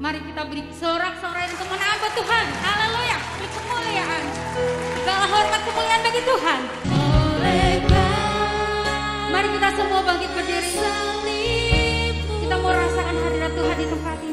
Mari kita beri sorak-sorai untuk menambah Tuhan. Haleluya. Beri kemuliaan. Segala hormat kemuliaan bagi Tuhan. Mari kita semua bangkit berdiri. Kita mau rasakan hadirat Tuhan di tempat ini.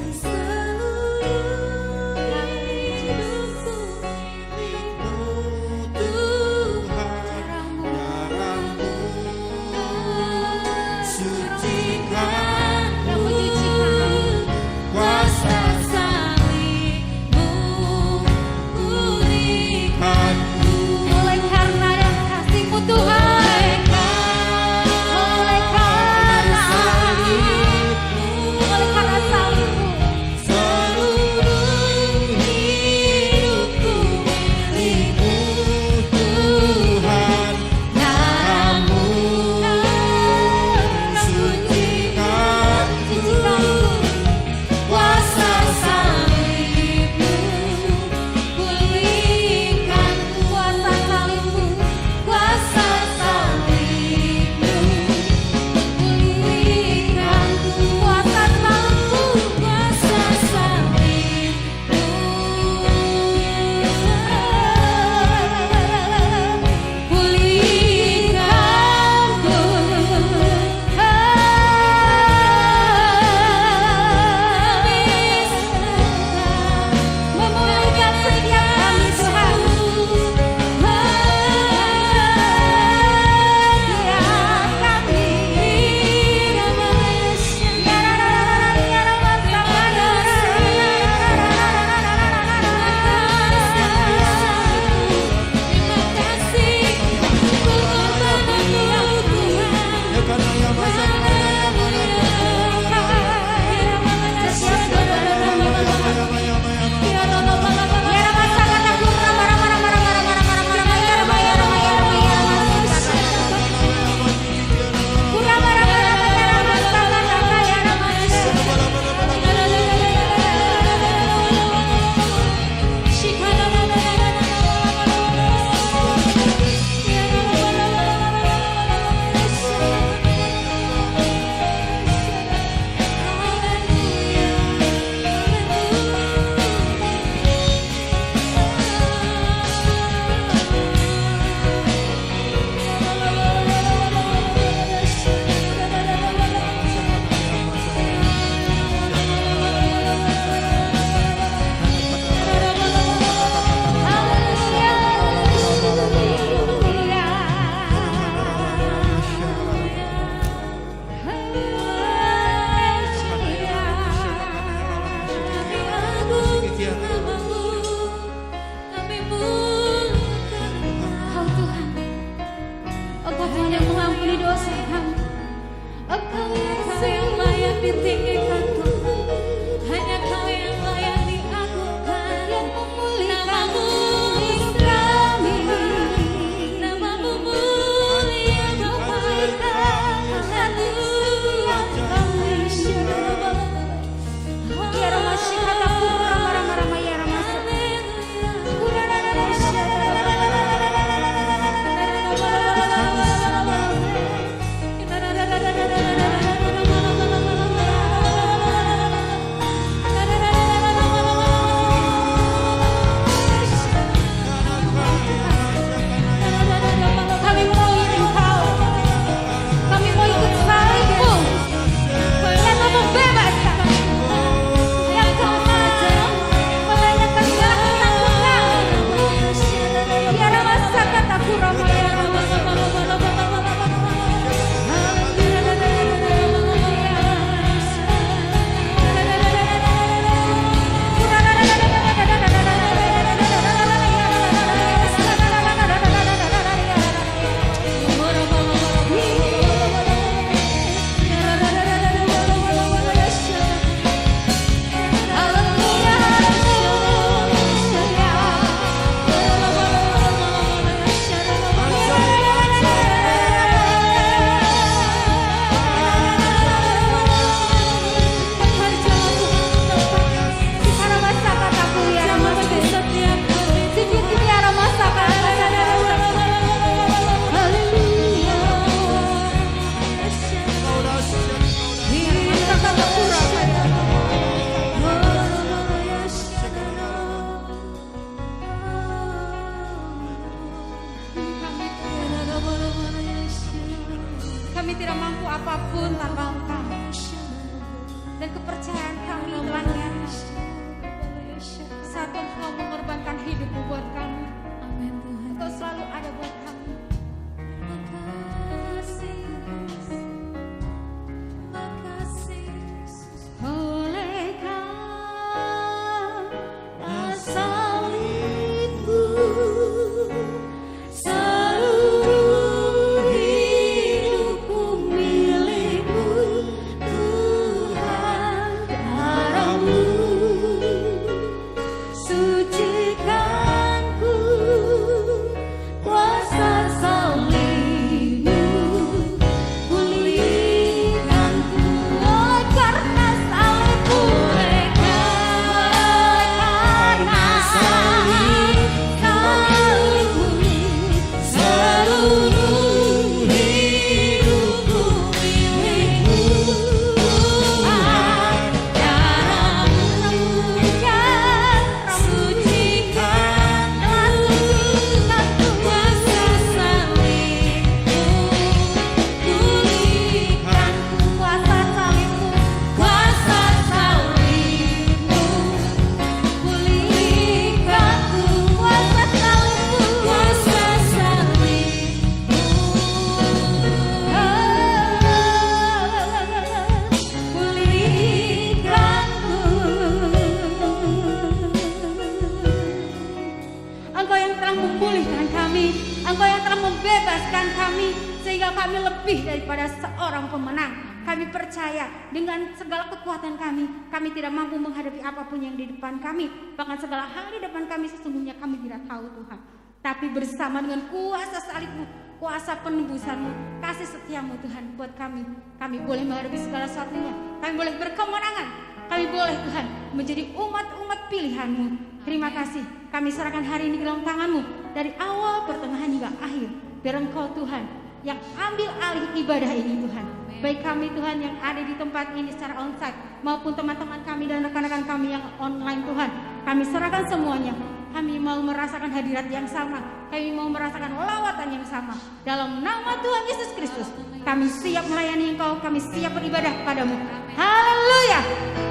sehingga kami lebih daripada seorang pemenang. Kami percaya dengan segala kekuatan kami tidak mampu menghadapi apapun yang di depan kami. Bahkan segala hal di depan kami sesungguhnya kami tidak tahu Tuhan. Tapi bersama dengan kuasa salib-Mu, kuasa penebusan-Mu, kasih setiamu Tuhan buat kami boleh menghadapi segala sesuatunya. Kami boleh berkemenangan, kami boleh Tuhan menjadi umat-umat pilihan-Mu. Terima kasih, kami serahkan hari ini ke dalam tangan-Mu, dari awal, pertengahan hingga akhir. Biar Engkau Tuhan yang ambil alih ibadah ini Tuhan. Baik kami Tuhan yang ada di tempat ini secara onsite maupun teman-teman kami dan rekan-rekan kami yang online Tuhan. Kami serahkan semuanya. Kami mau merasakan hadirat yang sama. Kami mau merasakan lawatan yang sama. Dalam nama Tuhan Yesus Kristus, kami siap melayani Engkau. Kami siap beribadah kepadamu. Haleluya.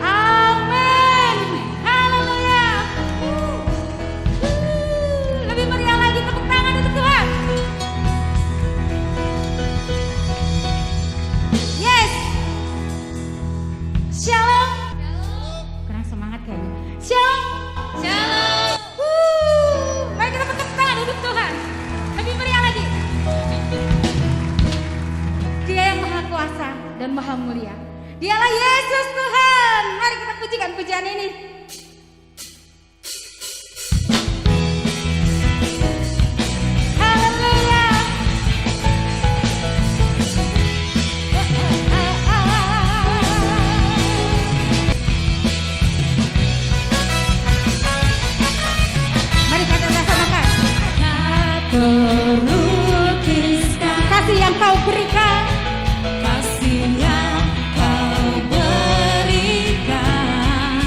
Amin. Haleluya. Lebih meriah lagi, tepuk tangan untuk Tuhan. Yes. Shalom. Kurang semangat kayaknya. Shalom. Shalom. Mari kita tepuk tangan untuk Tuhan. Lebih meriah lagi. Dia yang maha kuasa dan maha mulia. Dialah Yesus Tuhan. Mari kita pujikan pujian ini. Haleluya. Mari kita bersamakan. Terlukiskan kasih yang Kau berikan. Kasih yang Kau berikan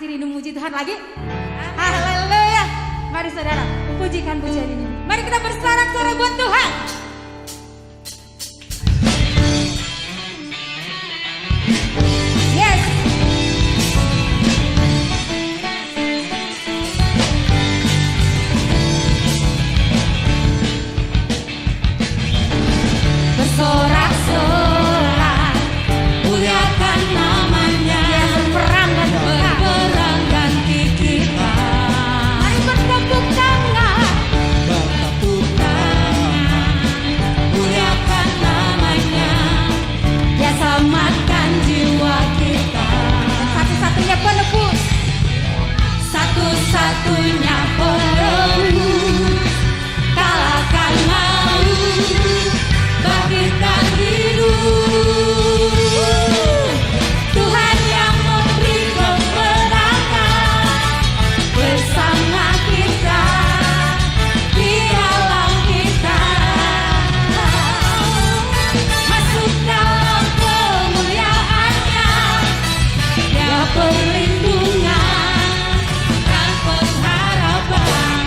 Masih rindu muji Tuhan lagi? Haleluya. Mari saudara, pujikan pujian ini. Mari kita bersorak-sorai buat Tuhan. Yes. Bersorak-sorai, muliakan namanya, yang berperang ganti kita. Mari bertepuk tangan, muliakan namanya, dia selamatkan jiwa kita. Satu-satunya penebus, satu-satunya penebus, kalahkan maut, bangkitkan hidup. Tuhan yang memberi kemenangan bersama kita, di dalam kita. Masuk dalam kemuliaannya, dia perlindungan dan pengharapan.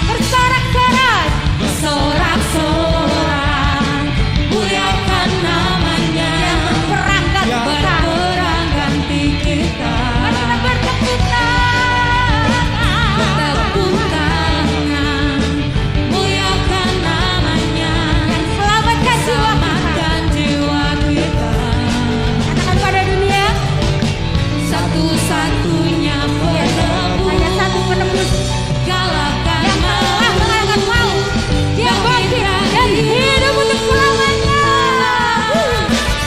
Bersorak-sorai, bersorak-sorai, muliakan namanya, yang berperang ganti kita. Mari kita bertepuk tangan, muliakan namanya, yang selamatkan jiwa kita. Katakan pada dunia, satu-satunya penebus, hanya satu penebus, galakkan yang telah mengalahkan maut, dia bangkit dan hidup untuk selamanya.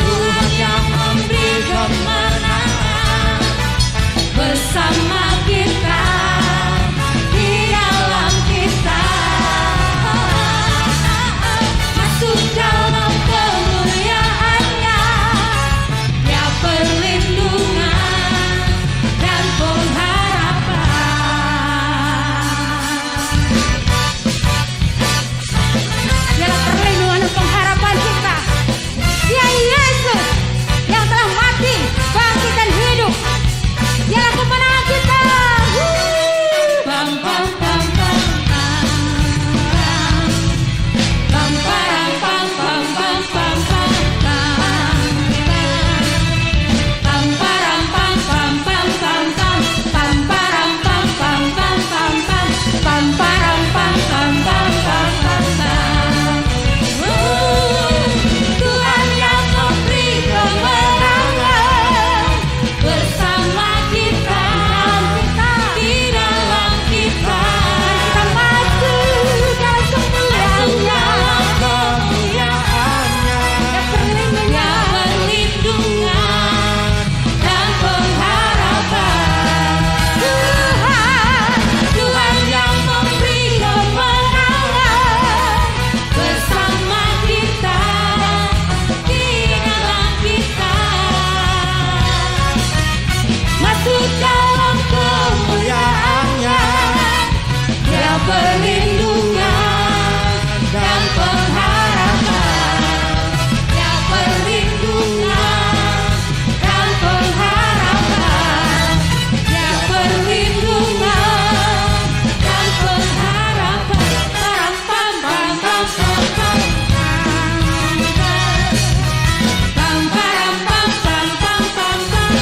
Tuhan yang memberi kemenangan bersama kita, di dalam kita. Masuk dalam kemuliaannya, dia perlindungan dan pengharapan. Dialah perlindungan dan pengharapan kita. Dia Yesus yang telah mati, bangkit dan hidup. Dialah kemenangan kita. Pam pam pam pam pam. Pam pam pam pam pam pam pam. Pam pam pam pam pam pam pam. Pam pam pam pam pam pam pam. Pam pam pam pam pam pam pam. Tuhan yang memberi kemenangan bersama kita, di dalam kita. Kita masuk dalam kemuliaannya, yang perlindungan dan pengharapan. Tuhan yang memberi kemenangan bersama kita, di dalam kita. Masuk dalam kemuliaannya, dia perlindungan dan pengharapan. Dia perlindungan dan pengharapan. Dia perlindungan dan pengharapan. Pam pam pam pam pam. Pam pam pam pam pam pam pam.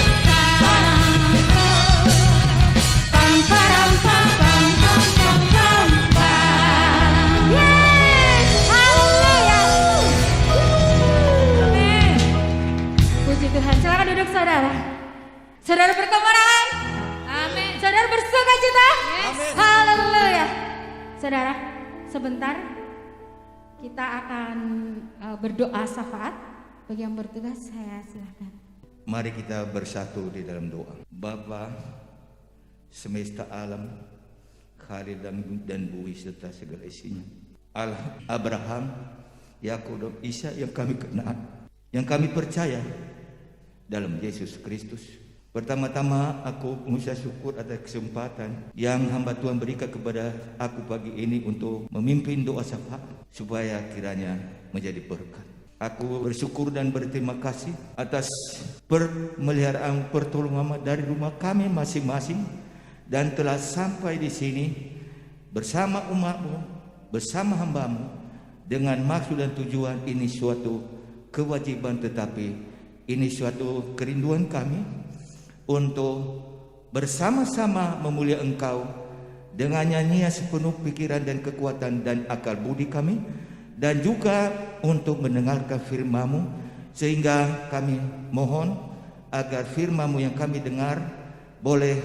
Pam pam pam pam pam pam pam. Yes, haleluya. Amin. Puji Tuhan. Silakan duduk saudara. Saudara berkemenangan. Amin. Saudara bersukacita. Amin. Haleluya. Saudara, sebentar kita akan berdoa syafaat. Bagi yang bertugas, saya silakan. Mari kita bersatu di dalam doa. Bapa semesta alam, Khalil dan bumi serta segala isinya. Allah Abraham, Yakub dan Isa yang kami kenal, yang kami percaya dalam Yesus Kristus. Pertama-tama aku mengucap syukur atas kesempatan yang hamba Tuhan berikan kepada aku pagi ini untuk memimpin doa syafaat supaya kiranya menjadi berkat. Aku bersyukur dan berterima kasih atas pemeliharaan pertolongan dari rumah kami masing-masing dan telah sampai di sini bersama umatmu, bersama hambamu dengan maksud dan tujuan. Ini suatu kewajiban tetapi ini suatu kerinduan kami untuk bersama-sama memulia Engkau dengan nyanyian sepenuh pikiran dan kekuatan dan akal budi kami, dan juga untuk mendengarkan firman-Mu, sehingga kami mohon agar firman-Mu yang kami dengar boleh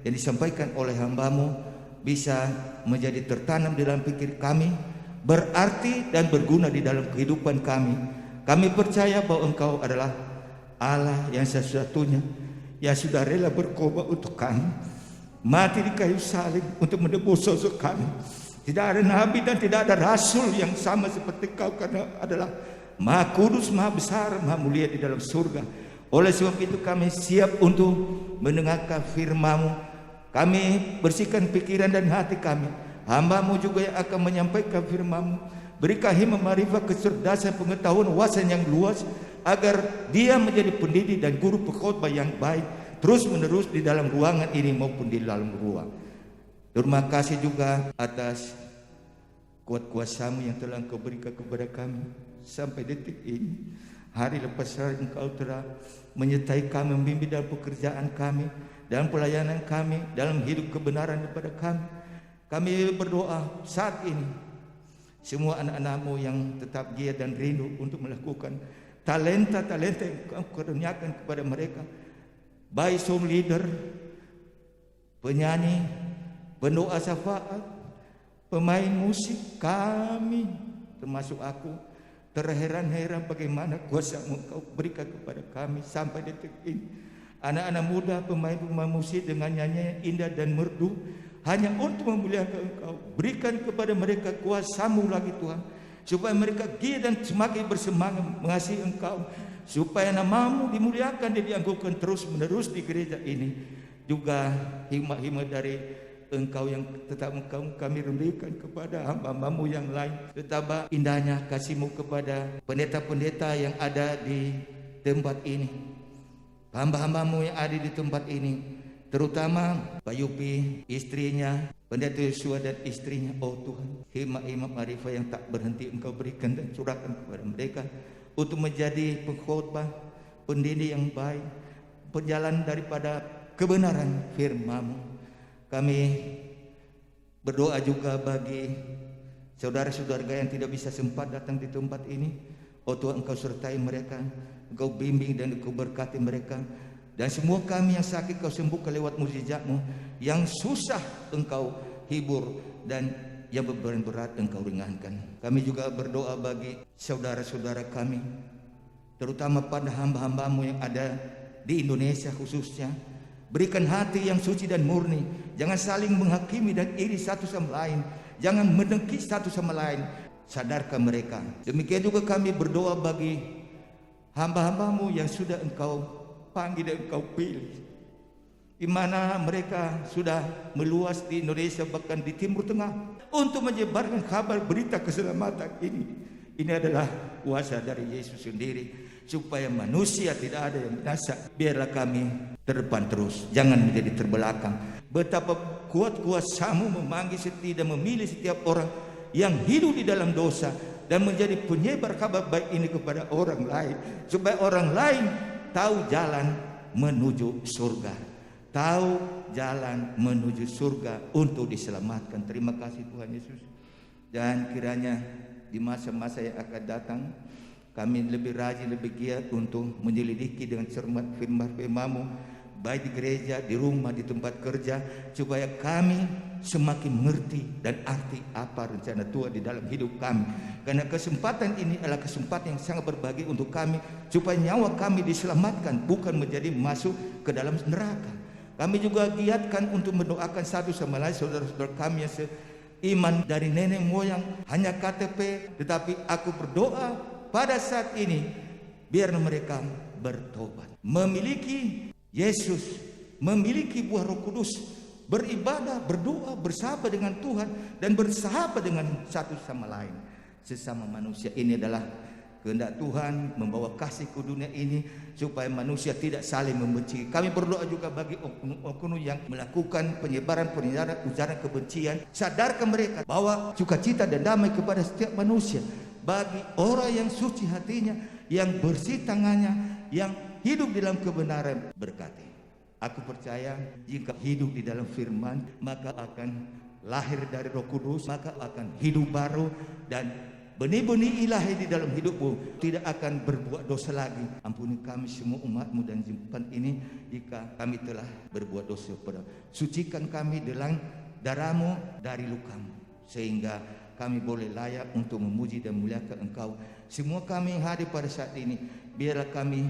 yang disampaikan oleh hamba-Mu bisa menjadi tertanam di dalam pikir kami, berarti dan berguna di dalam kehidupan kami. Kami percaya bahwa Engkau adalah Allah yang satu-satunya yang sudah rela berkorban untuk kami, mati di kayu salib untuk menebus dosa kami. Tidak ada nabi dan tidak ada rasul yang sama seperti Kau, karena adalah Maha Kudus, Maha Besar, Maha Mulia di dalam surga. Oleh sebab itu kami siap untuk mendengarkan firman-Mu. Kami bersihkan pikiran dan hati kami. Hamba-Mu juga yang akan menyampaikan firman-Mu. Berikan hikmat, marifat, kecerdasan, pengetahuan, wawasan yang luas, agar dia menjadi pendidik dan guru pengkhotbah yang baik terus menerus di dalam ruangan ini maupun di dalam ruang. Terima kasih juga atas kuat kuasa-Mu yang telah Engkau berikan kepada kami sampai detik ini. Hari lepas hari Engkau telah menyertai kami, membimbing dalam pekerjaan kami, dalam pelayanan kami, dalam hidup kebenaran kepada kami. Kami berdoa saat ini semua anak-anak-Mu yang tetap giat dan rindu untuk melakukan talenta-talenta yang Kau kurniakan kepada mereka, baik som leader, penyanyi, pendoa syafaat, pemain musik, kami termasuk aku terheran-heran bagaimana kuasa-Mu Kau berikan kepada kami sampai detik ini. Anak-anak muda, pemain-pemain musik dengan nyanyian indah dan merdu hanya untuk memuliakan Engkau. Berikan kepada mereka kuasa-Mu lagi Tuhan, supaya mereka giat dan semakin bersemangat mengasihi Engkau, supaya nama-Mu dimuliakan dan dianggungkan terus menerus di gereja ini. Juga hikmat-hikmat dari Engkau yang tetap kami rindukan kepada hamba-hamba-Mu yang lain. Betapa indahnya kasih-Mu kepada pendeta-pendeta yang ada di tempat ini, hamba-hamba-Mu yang ada di tempat ini, terutama Pak Yupi, istrinya, Pendeta Yosua dan istrinya. Oh Tuhan, hikmat-hikmat marifat yang tak berhenti Engkau berikan dan curahkan kepada mereka untuk menjadi pengkhotbah, pendidik yang baik, penjalan daripada kebenaran firman-Mu. Kami berdoa juga bagi saudara-saudara yang tidak bisa sempat datang di tempat ini. Oh Tuhan, Engkau sertai mereka, Engkau bimbing dan Engkau berkati mereka. Dan semua kami yang sakit Kau sembuhkan lewat mukjizat-Mu, yang susah Engkau hibur, dan yang beban berat Engkau ringankan. Kami juga berdoa bagi saudara-saudara kami, terutama pada hamba-hamba-Mu yang ada di Indonesia khususnya. Berikan hati yang suci dan murni, jangan saling menghakimi dan iri satu sama lain, jangan mendengki satu sama lain. Sadarkan mereka. Demikian juga kami berdoa bagi hamba-hamba-Mu yang sudah Engkau panggil dan Engkau pilih, di mana mereka sudah meluas di Indonesia bahkan di Timur Tengah untuk menyebarkan kabar berita keselamatan ini. Ini adalah kuasa dari Yesus sendiri supaya manusia tidak ada yang binasa. Biarlah kami terdepan terus, jangan menjadi terbelakang. Betapa kuat kuasa-Mu memanggil setiap dan memilih setiap orang yang hidup di dalam dosa dan menjadi penyebar kabar baik ini kepada orang lain, supaya orang lain tahu jalan menuju surga, tahu jalan menuju surga untuk diselamatkan. Terima kasih Tuhan Yesus. Dan kiranya di masa-masa yang akan datang kami lebih rajin, lebih giat untuk menyelidiki dengan cermat firman-Mu, baik di gereja, di rumah, di tempat kerja, supaya kami semakin mengerti dan arti apa rencana Tuhan di dalam hidup kami. Karena kesempatan ini adalah kesempatan yang sangat berbahagia untuk kami, supaya nyawa kami diselamatkan, bukan menjadi masuk ke dalam neraka. Kami juga giatkan untuk mendoakan satu sama lain saudara-saudara kami yang seiman dari nenek moyang, hanya KTP, tetapi aku berdoa pada saat ini biar mereka bertobat, memiliki Yesus memiliki buah Roh Kudus, beribadah, berdoa, bersahabat dengan Tuhan, dan bersahabat dengan satu sama lain, sesama manusia. Ini adalah kehendak Tuhan membawa kasih ke dunia ini supaya manusia tidak saling membenci. Kami berdoa juga bagi oknum yang melakukan penyebaran ujaran kebencian. Sadarkan mereka bahwa sukacita dan damai kepada setiap manusia. Bagi orang yang suci hatinya, yang bersih tangannya, yang hidup di dalam kebenaran, berkati. Aku percaya jika hidup di dalam firman, maka akan lahir dari Roh Kudus, maka akan hidup baru, dan benih-benih ilahi di dalam hidupmu tidak akan berbuat dosa lagi. Ampuni kami semua umatmu dan jemaat ini jika kami telah berbuat dosa pada. Sucikan kami dalam darahmu dari lukamu, sehingga kami boleh layak untuk memuji dan memuliakan Engkau. Semua kami yang hadir pada saat ini, biarlah kami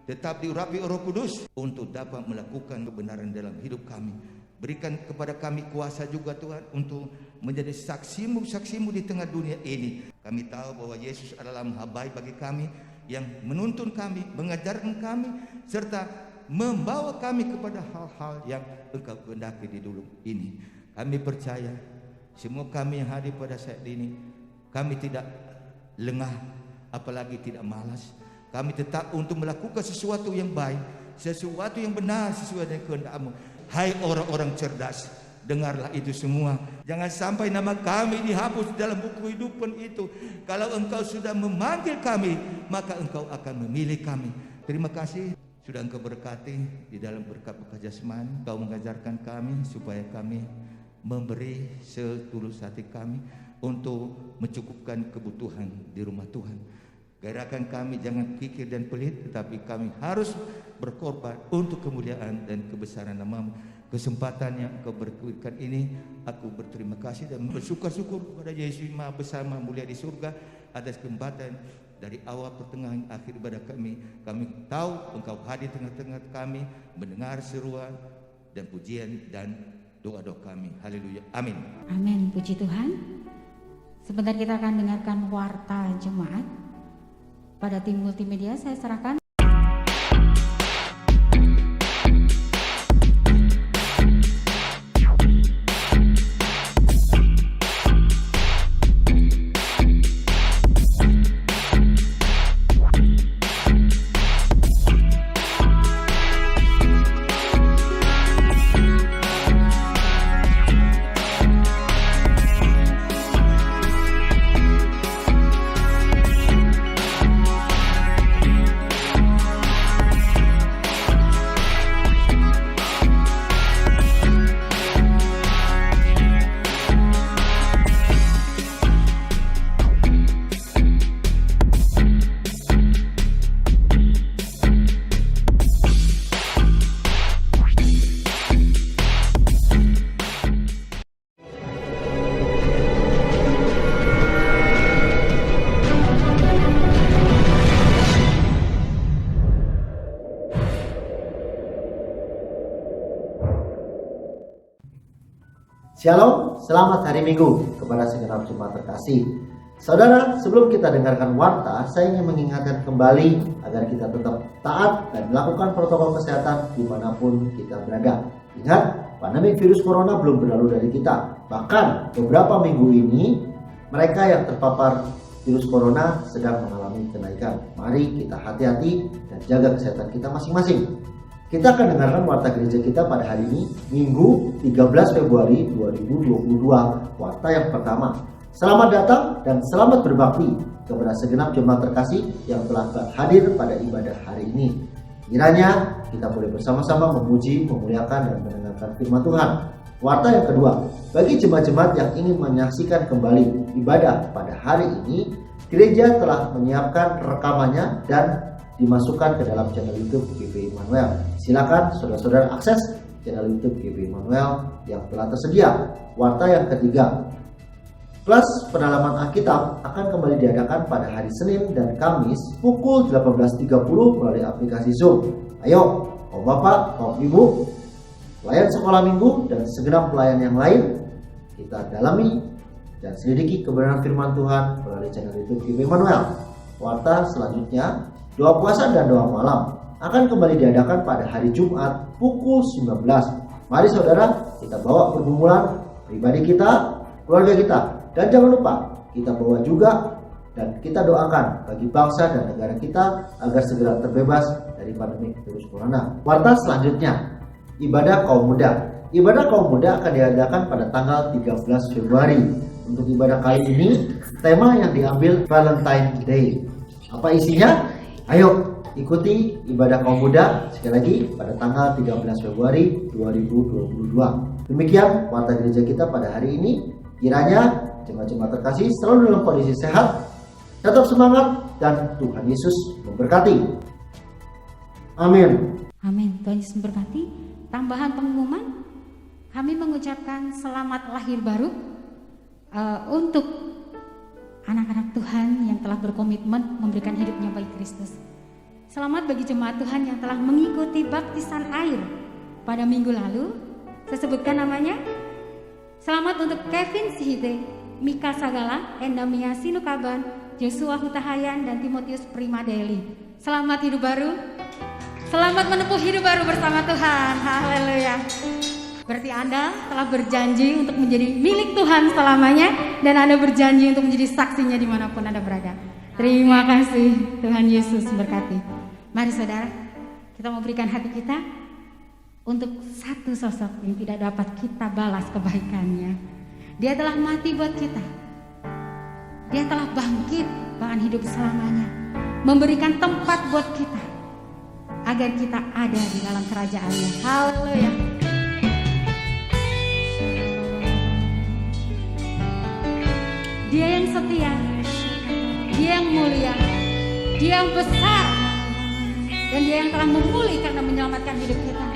tetap diurapi Roh Kudus untuk dapat melakukan kebenaran dalam hidup kami. Berikan kepada kami kuasa juga Tuhan untuk menjadi saksimu di tengah dunia ini. Kami tahu bahwa Yesus adalah Maha baik bagi kami, yang menuntun kami, mengajarkan kami, serta membawa kami kepada hal-hal yang Engkau kehendaki di dulu ini. Kami percaya semua kami yang hadir pada saat ini, kami tidak lengah, apalagi tidak malas. Kami tetap untuk melakukan sesuatu yang baik, sesuatu yang benar sesuai dengan kehendak-Mu. Hai orang-orang cerdas, dengarlah itu semua. Jangan sampai nama kami dihapus dalam buku kehidupan itu. Kalau Engkau sudah memanggil kami, maka Engkau akan memilih kami. Terima kasih sudah Engkau berkati di dalam berkat-berkat jasmani. Engkau mengajarkan kami supaya kami memberi setulus hati kami untuk mencukupkan kebutuhan di rumah Tuhan. Gairahkan kami jangan kikir dan pelit, tetapi kami harus berkorban untuk kemuliaan dan kebesaran nama-Mu. Kesempatan yang Engkau berikan ini, aku berterima kasih dan bersyukur kepada Yesus Maha Besar, Maha Mulia di surga, atas kesempatan dari awal pertengahan akhir ibadah kami. Kami tahu Engkau hadir tengah-tengah kami, mendengar seruan dan pujian dan doa-doa kami. Haleluya. Amin. Amin. Puji Tuhan. Sebentar kita akan dengarkan warta jemaat. Pada tim multimedia saya serahkan. Shalom, selamat hari Minggu kepada segenap jemaat terkasih. Saudara, sebelum kita dengarkan warta, saya ingin mengingatkan kembali agar kita tetap taat dan melakukan protokol kesehatan dimanapun kita berada. Ingat, pandemi virus corona belum berlalu dari kita. Bahkan beberapa minggu ini, mereka yang terpapar virus corona sedang mengalami kenaikan. Mari kita hati-hati dan jaga kesehatan kita masing-masing. Kita akan dengarkan warta gereja kita pada hari ini, Minggu 13 Februari 2022, warta yang pertama. Selamat datang dan selamat berbakti kepada segenap jemaat terkasih yang telah hadir pada ibadah hari ini. Kiranya kita boleh bersama-sama memuji, memuliakan, dan mendengarkan firman Tuhan. Warta yang kedua, bagi jemaat-jemaat yang ingin menyaksikan kembali ibadah pada hari ini, gereja telah menyiapkan rekamannya dan dimasukkan ke dalam channel YouTube GP Immanuel. Silakan saudara-saudara akses channel YouTube GP Immanuel yang telah tersedia. Warta yang ketiga, kelas pendalaman Alkitab akan kembali diadakan pada hari Senin dan Kamis pukul 18.30 melalui aplikasi Zoom. Ayo, Om Bapak, Om Ibu, pelayan sekolah minggu dan segenap pelayan yang lain, kita dalami dan selidiki kebenaran firman Tuhan melalui channel YouTube GP Immanuel. Warta selanjutnya, doa puasa dan doa malam. akan kembali diadakan pada hari Jumat pukul 19. Mari saudara, kita bawa pergumulan pribadi kita, keluarga kita, dan jangan lupa kita bawa juga dan kita doakan bagi bangsa dan negara kita agar segera terbebas dari pandemi virus corona. Warta selanjutnya, ibadah kaum muda. Ibadah kaum muda akan diadakan pada tanggal 13 Februari. Untuk ibadah kali ini, tema yang diambil Valentine Day. Apa isinya? Ayo ikuti ibadah kaum muda sekali lagi pada tanggal 13 Februari 2022. Demikian warta gereja kita pada hari ini. Kiranya jemaat-jemaat terkasih selalu dalam kondisi sehat, tetap semangat, dan Tuhan Yesus memberkati. Amin. Amin. Tuhan Yesus memberkati. Tambahan pengumuman, kami mengucapkan selamat lahir baru untuk anak-anak Tuhan yang telah berkomitmen memberikan hidupnya bagi Kristus. Selamat bagi jemaat Tuhan yang telah mengikuti baptisan air pada minggu lalu. Saya sebutkan namanya. Selamat untuk Kevin Sihite, Mika Sagala, Endamia Sinukaban, Joshua Hutahayan, dan Timotius Primadeli. Selamat hidup baru. Selamat menempuh hidup baru bersama Tuhan. Haleluya. Berarti Anda telah berjanji untuk menjadi milik Tuhan selamanya, dan Anda berjanji untuk menjadi saksinya dimanapun Anda berada. Terima kasih. Tuhan Yesus berkati. Mari saudara, kita mau berikan hati kita untuk satu sosok yang tidak dapat kita balas kebaikannya. Dia telah mati buat kita. Dia telah bangkit bahkan hidup selamanya, memberikan tempat buat kita agar kita ada di dalam kerajaannya. Haleluya. Dia yang setia, Dia yang mulia, Dia yang besar, dan Dia yang telah memulihkan dan menyelamatkan hidup kita.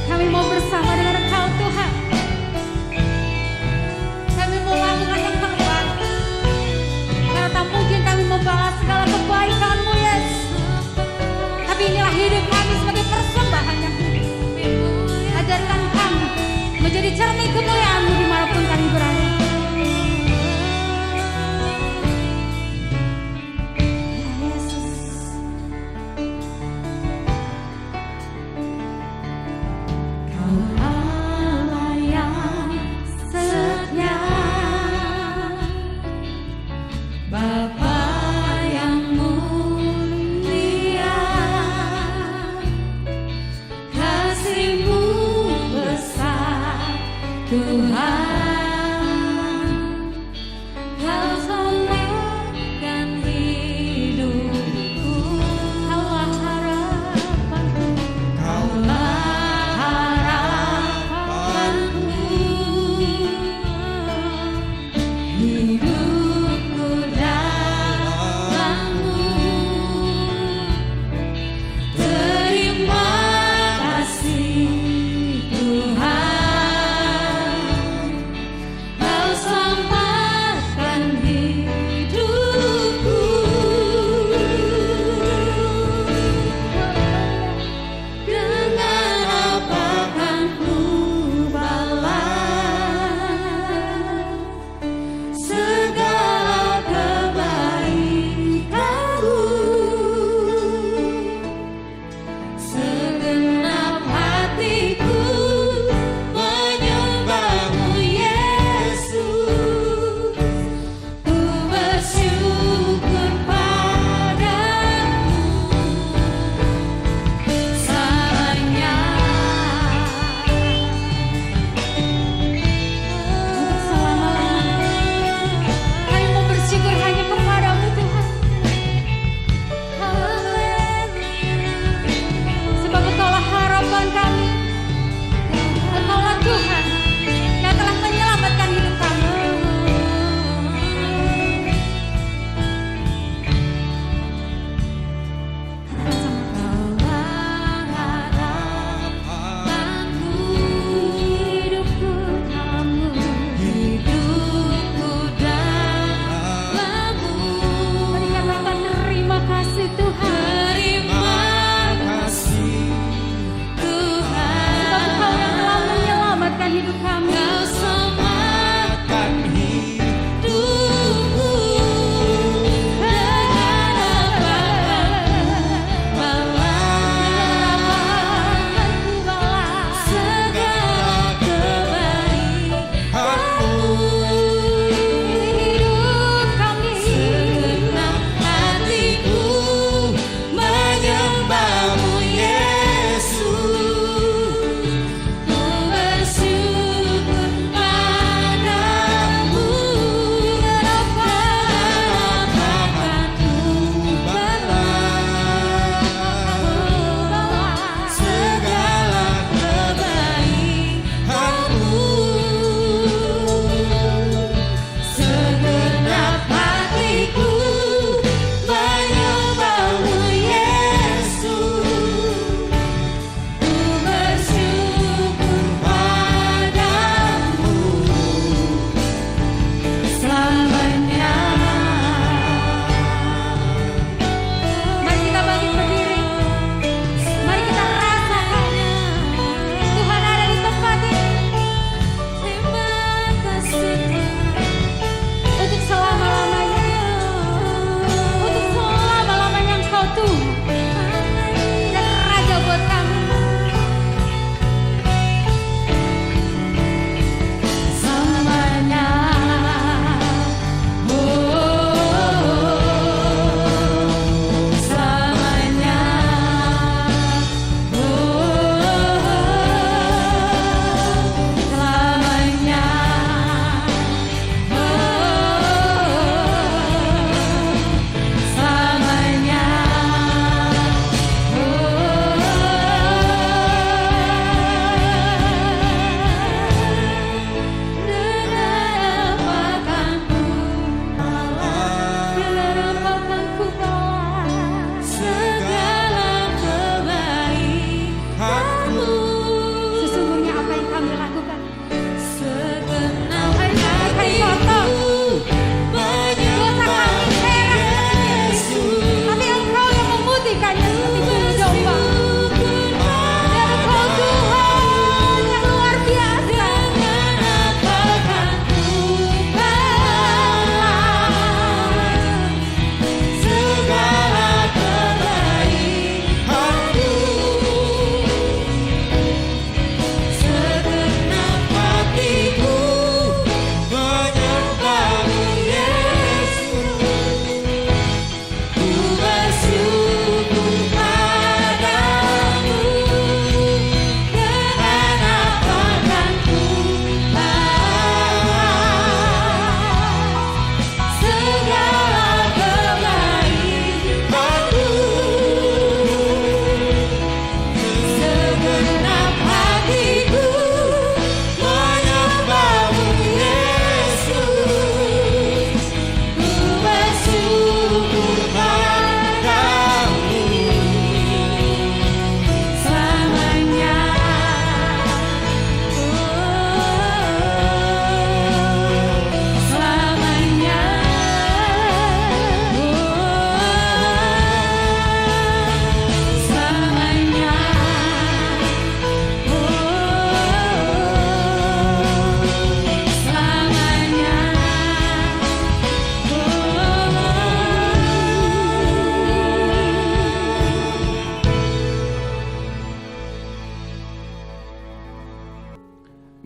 Kami mau bersama dengan Engkau Tuhan. Kami mau lakukan yang terbaik, karena tak mungkin kami membalas segala kebaikan-Mu, Yesus. Tapi inilah hidup kami sebagai persembahan yang kudus. Ajarkan kami menjadi cermin kemuliaan-Mu dimanapun kami berada. Ya Yesus, Kau Allah yang setia, Bapa yang mulia, kasih-Mu besar, Tuhan.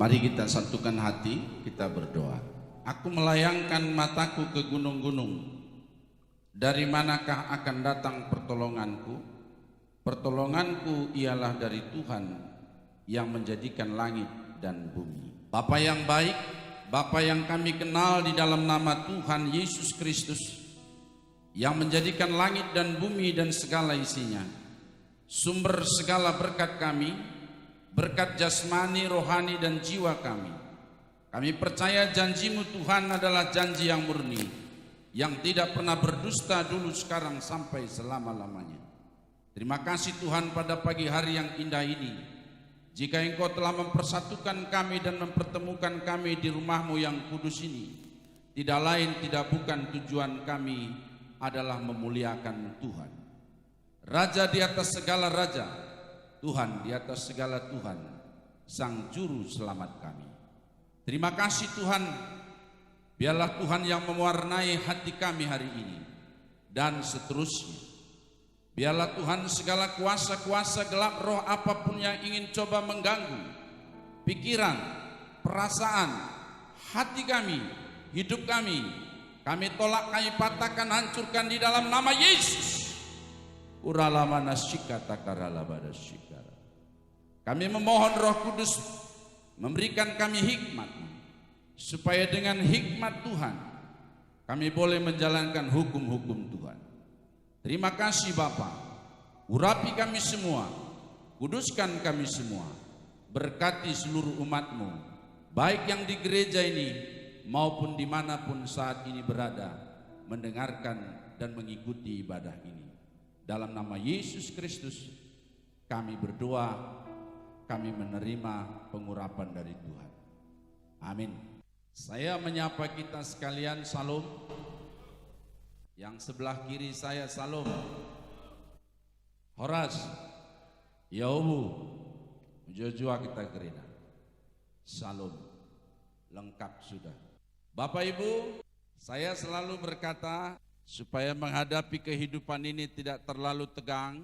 Mari kita satukan hati, kita berdoa. Aku melayangkan mataku ke gunung-gunung. Dari manakah akan datang pertolonganku? Pertolonganku ialah dari Tuhan yang menjadikan langit dan bumi. Bapa yang baik, Bapa yang kami kenal di dalam nama Tuhan Yesus Kristus, yang menjadikan langit dan bumi dan segala isinya, sumber segala berkat kami, berkat jasmani, rohani, dan jiwa kami. Kami percaya janji-Mu Tuhan adalah janji yang murni, yang tidak pernah berdusta dulu, sekarang, sampai selama-lamanya. Terima kasih Tuhan pada pagi hari yang indah ini. Jika Engkau telah mempersatukan kami dan mempertemukan kami di rumah-Mu yang kudus ini, tidak lain tidak bukan tujuan kami adalah memuliakan Tuhan. Raja di atas segala raja, Tuhan di atas segala Tuhan, Sang Juru Selamat kami. Terima kasih Tuhan, biarlah Tuhan yang mewarnai hati kami hari ini dan seterusnya. Biarlah Tuhan segala kuasa-kuasa gelap roh apapun yang ingin coba mengganggu pikiran, perasaan, hati kami, hidup kami tolak, kami patahkan, hancurkan di dalam nama Yesus. Kami memohon Roh Kudus memberikan kami hikmat, supaya dengan hikmat Tuhan kami boleh menjalankan hukum-hukum Tuhan. Terima kasih Bapa, urapi kami semua, kuduskan kami semua, berkati seluruh umat-Mu, baik yang di gereja ini maupun dimanapun saat ini berada, mendengarkan dan mengikuti ibadah ini. Dalam nama Yesus Kristus kami berdoa, kami menerima pengurapan dari Tuhan. Amin. Saya menyapa kita sekalian, salam. Yang sebelah kiri saya, salam. Horas, Yaobu, Jojua kita gerina. Salam, lengkap sudah. Bapak Ibu, saya selalu berkata, supaya menghadapi kehidupan ini tidak terlalu tegang,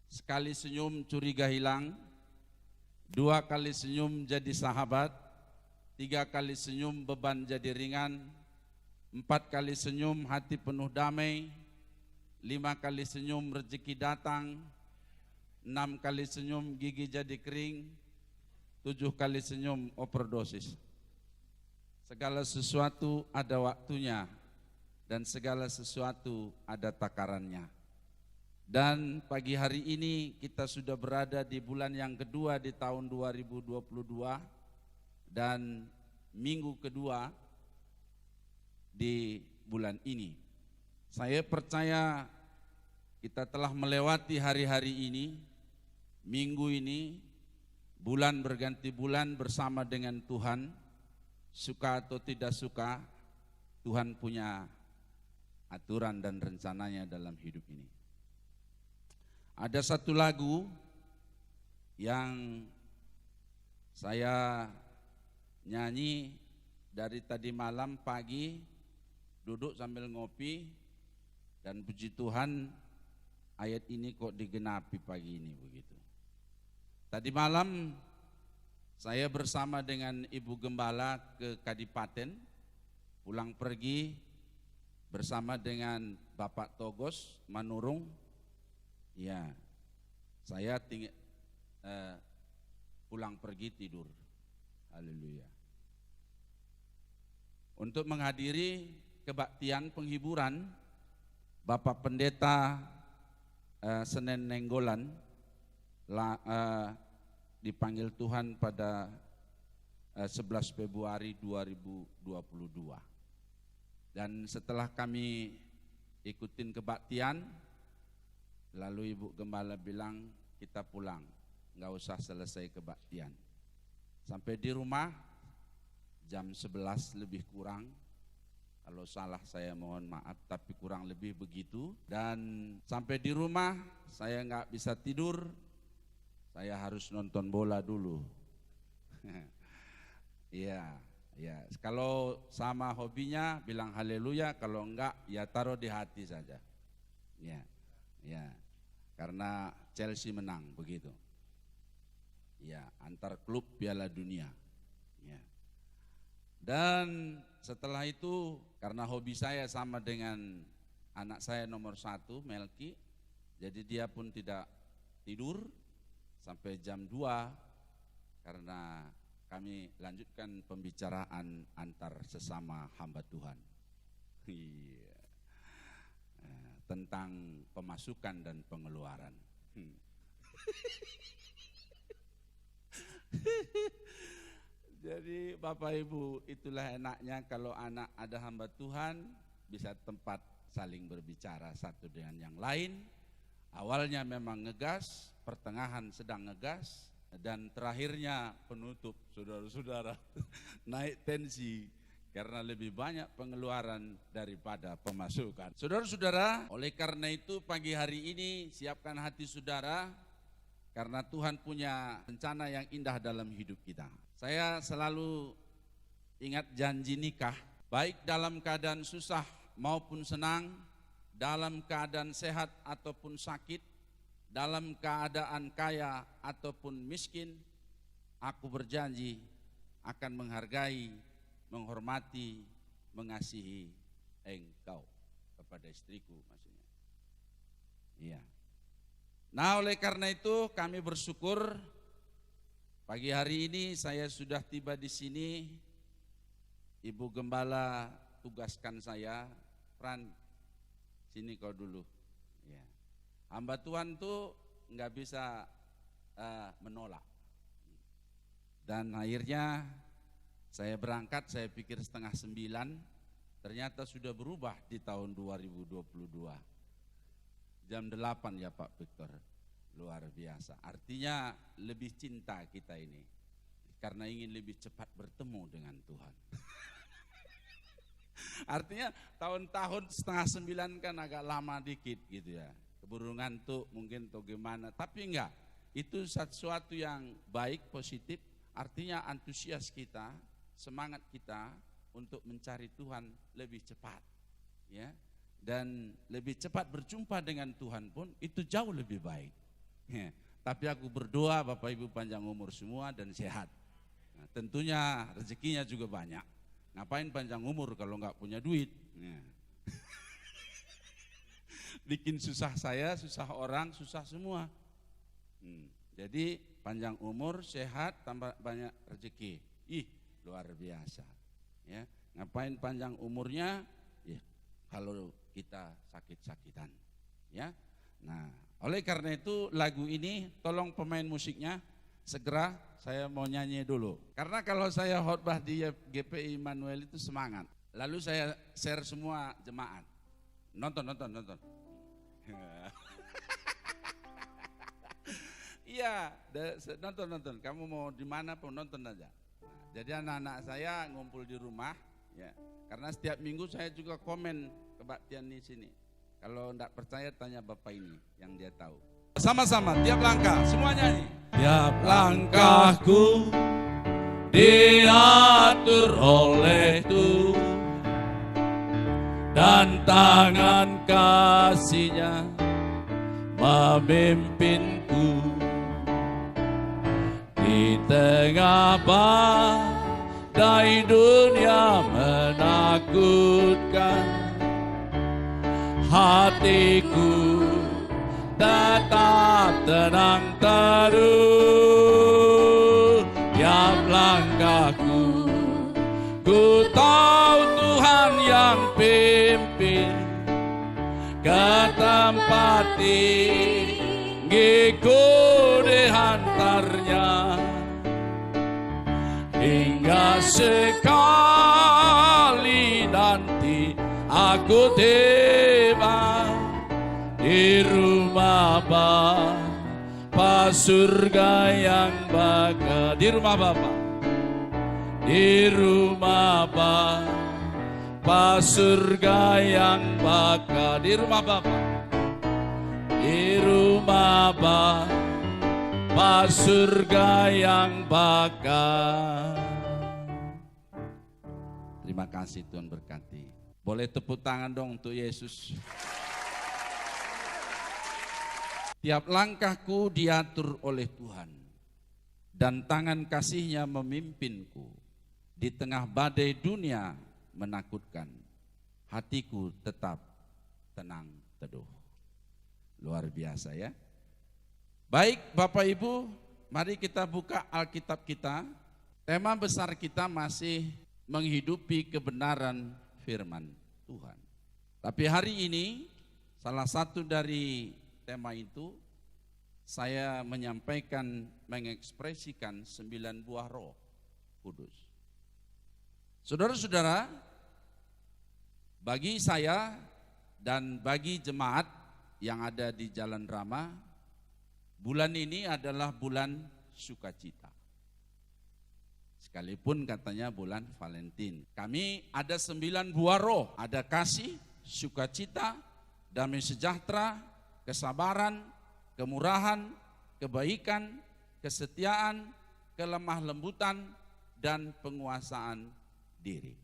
sekali senyum curiga hilang, 2 kali senyum jadi sahabat, 3 kali senyum beban jadi ringan, 4 kali senyum hati penuh damai, 5 kali senyum rezeki datang, 6 kali senyum gigi jadi kering, 7 kali senyum overdosis. Segala sesuatu ada waktunya dan segala sesuatu ada takarannya. Dan pagi hari ini kita sudah berada di bulan yang kedua di tahun 2022 dan minggu kedua di bulan ini. Saya percaya kita telah melewati hari-hari ini, minggu ini, bulan berganti bulan bersama dengan Tuhan. Suka atau tidak suka, Tuhan punya aturan dan rencananya dalam hidup ini. Ada satu lagu yang saya nyanyi dari tadi malam, pagi duduk sambil ngopi, dan puji Tuhan ayat ini kok digenapi pagi ini begitu. Tadi malam saya bersama dengan Ibu Gembala ke Kadipaten, pulang pergi bersama dengan Bapak Togos Manurung. Ya, saya pulang pergi tidur. Haleluya. Untuk menghadiri kebaktian penghiburan Bapak Pendeta Senen Nenggolan dipanggil Tuhan pada 11 Februari 2022. Dan setelah kami ikutin kebaktian, lalu Ibu Gembala bilang kita pulang, nggak usah selesai kebaktian. Sampai di rumah jam 11 lebih kurang, kalau salah saya mohon maaf, tapi kurang lebih begitu. Dan sampai di rumah saya nggak bisa tidur, saya harus nonton bola dulu. Iya, ya. Kalau sama hobinya bilang haleluya, kalau enggak ya taruh di hati saja. Ya, ya. Karena Chelsea menang begitu. Ya, antar klub Piala Dunia. Ya. Dan setelah itu karena hobi saya sama dengan anak saya nomor 1 Melki, jadi dia pun tidak tidur sampai jam 2 karena kami lanjutkan pembicaraan antar sesama hamba Tuhan. Iya. Tentang pemasukan dan pengeluaran. Jadi Bapak Ibu, itulah enaknya kalau anak ada hamba Tuhan, bisa tempat saling berbicara satu dengan yang lain. Awalnya memang ngegas, pertengahan sedang ngegas, dan terakhirnya penutup, saudara-saudara, naik tensi karena lebih banyak pengeluaran daripada pemasukan. Saudara-saudara, oleh karena itu pagi hari ini siapkan hati saudara, karena Tuhan punya rencana yang indah dalam hidup kita. Saya selalu ingat janji nikah, baik dalam keadaan susah maupun senang, dalam keadaan sehat ataupun sakit, dalam keadaan kaya ataupun miskin, aku berjanji akan menghargai, menghormati, mengasihi engkau, kepada istriku maksudnya. Iya. Nah, oleh karena itu kami bersyukur pagi hari ini saya sudah tiba di sini. Ibu Gembala tugaskan saya, Fran, sini kau dulu. Ya. Hamba Tuhan tuh nggak bisa menolak. Dan akhirnya saya berangkat, saya pikir 8:30, ternyata sudah berubah di tahun 2022. Jam 8 ya Pak Victor, luar biasa. Artinya lebih cinta kita ini, karena ingin lebih cepat bertemu dengan Tuhan. Artinya tahun-tahun 8:30 kan agak lama dikit gitu ya, keburu ngantuk mungkin atau gimana, tapi enggak, itu sesuatu yang baik, positif. Artinya antusias kita, semangat kita untuk mencari Tuhan lebih cepat, ya. Dan lebih cepat berjumpa dengan Tuhan pun itu jauh lebih baik. Ya. Tapi aku berdoa Bapak Ibu panjang umur semua dan sehat. Nah, tentunya rezekinya juga banyak. Ngapain panjang umur kalau nggak punya duit? Ya. Bikin susah saya, susah orang, susah semua. Jadi panjang umur, sehat, tambah banyak rezeki. Ih, luar biasa. Ya, ngapain panjang umurnya? Ya, kalau kita sakit-sakitan, ya. Nah, oleh karena itu lagu ini tolong pemain musiknya segera, saya mau nyanyi dulu. Karena kalau saya khotbah di GPI Immanuel itu semangat. Lalu saya share semua jemaat. Nonton. Iya, nonton. Kamu mau di mana pun nonton aja. Nah, jadi anak-anak saya ngumpul di rumah, ya. Karena setiap minggu saya juga komen kebaktian di sini. Kalau enggak percaya tanya Bapak ini yang dia tahu. Sama-sama tiap langkah semua nyanyi. Tiap langkahku diatur oleh Tuhan, dan tangan kasih-Nya memimpinku di tengah badai dunia menakutkan. Hatiku tetap tenang teduh. Tiap langkahku ku tahu Tuhan yang pimpin ke tempat tinggiku dihantarnya, hingga sekali nanti aku tiba di rumah Bapa surga yang bakal. Di rumah Bapa, di rumah Bapa surga yang bakal. Di rumah Bapa, di rumah Bapa surga yang bakal. Terima kasih, Tuhan berkati. Boleh tepuk tangan dong untuk Yesus. Tiap langkahku diatur oleh Tuhan, dan tangan kasih-Nya memimpinku Di tengah badai dunia menakutkan, hatiku tetap tenang teduh. Luar biasa ya. Baik Bapak Ibu, mari kita buka Alkitab kita. Tema besar kita masih menghidupi kebenaran firman Tuhan. Tapi hari ini salah satu dari tema itu saya menyampaikan, mengekspresikan 9 buah Roh Kudus. Saudara-saudara, bagi saya dan bagi jemaat yang ada di Jalan Rama, bulan ini adalah bulan sukacita. Sekalipun katanya bulan Valentin. Kami ada 9 buah roh, ada kasih, sukacita, damai sejahtera, kesabaran, kemurahan, kebaikan, kesetiaan, kelemah lembutan, dan penguasaan diri.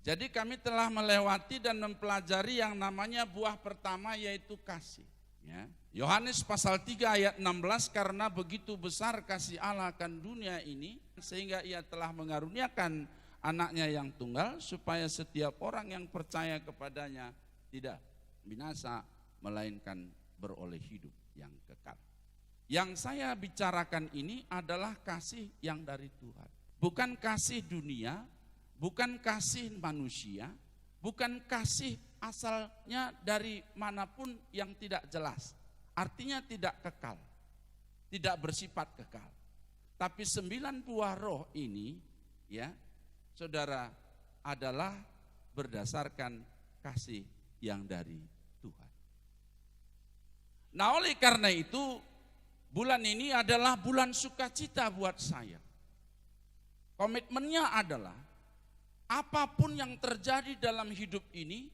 Jadi kami telah melewati dan mempelajari yang namanya buah pertama, yaitu kasih. Ya. Yohanes pasal 3 ayat 16, karena begitu besar kasih Allah akan dunia ini, sehingga ia telah mengaruniakan anaknya yang tunggal, supaya setiap orang yang percaya kepadanya tidak binasa, melainkan beroleh hidup yang kekal. Yang saya bicarakan ini adalah kasih yang dari Tuhan. Bukan kasih dunia, bukan kasih manusia, bukan kasih asalnya dari manapun yang tidak jelas. Artinya tidak kekal, tidak bersifat kekal. Tapi 9 buah roh ini, ya, saudara, adalah berdasarkan kasih yang dari Tuhan. Nah, oleh karena itu, bulan ini adalah bulan sukacita buat saya. Komitmennya adalah apapun yang terjadi dalam hidup ini,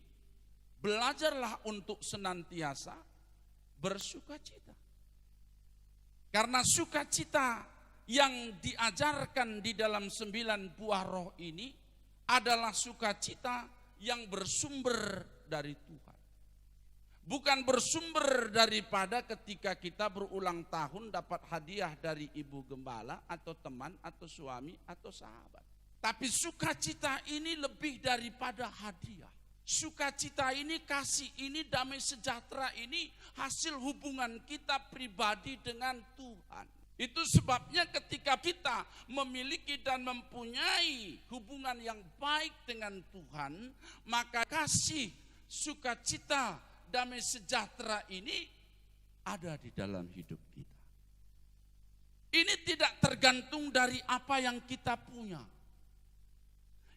belajarlah untuk senantiasa bersukacita. Karena sukacita yang diajarkan di dalam 9 buah roh ini adalah sukacita yang bersumber dari Tuhan. Bukan bersumber daripada ketika kita berulang tahun dapat hadiah dari ibu gembala atau teman atau suami atau sahabat. Tapi sukacita ini lebih daripada hadiah. Sukacita ini, kasih ini, damai sejahtera ini hasil hubungan kita pribadi dengan Tuhan. Itu sebabnya ketika kita memiliki dan mempunyai hubungan yang baik dengan Tuhan, maka kasih, sukacita, damai sejahtera ini ada di dalam hidup kita. Ini tidak tergantung dari apa yang kita punya.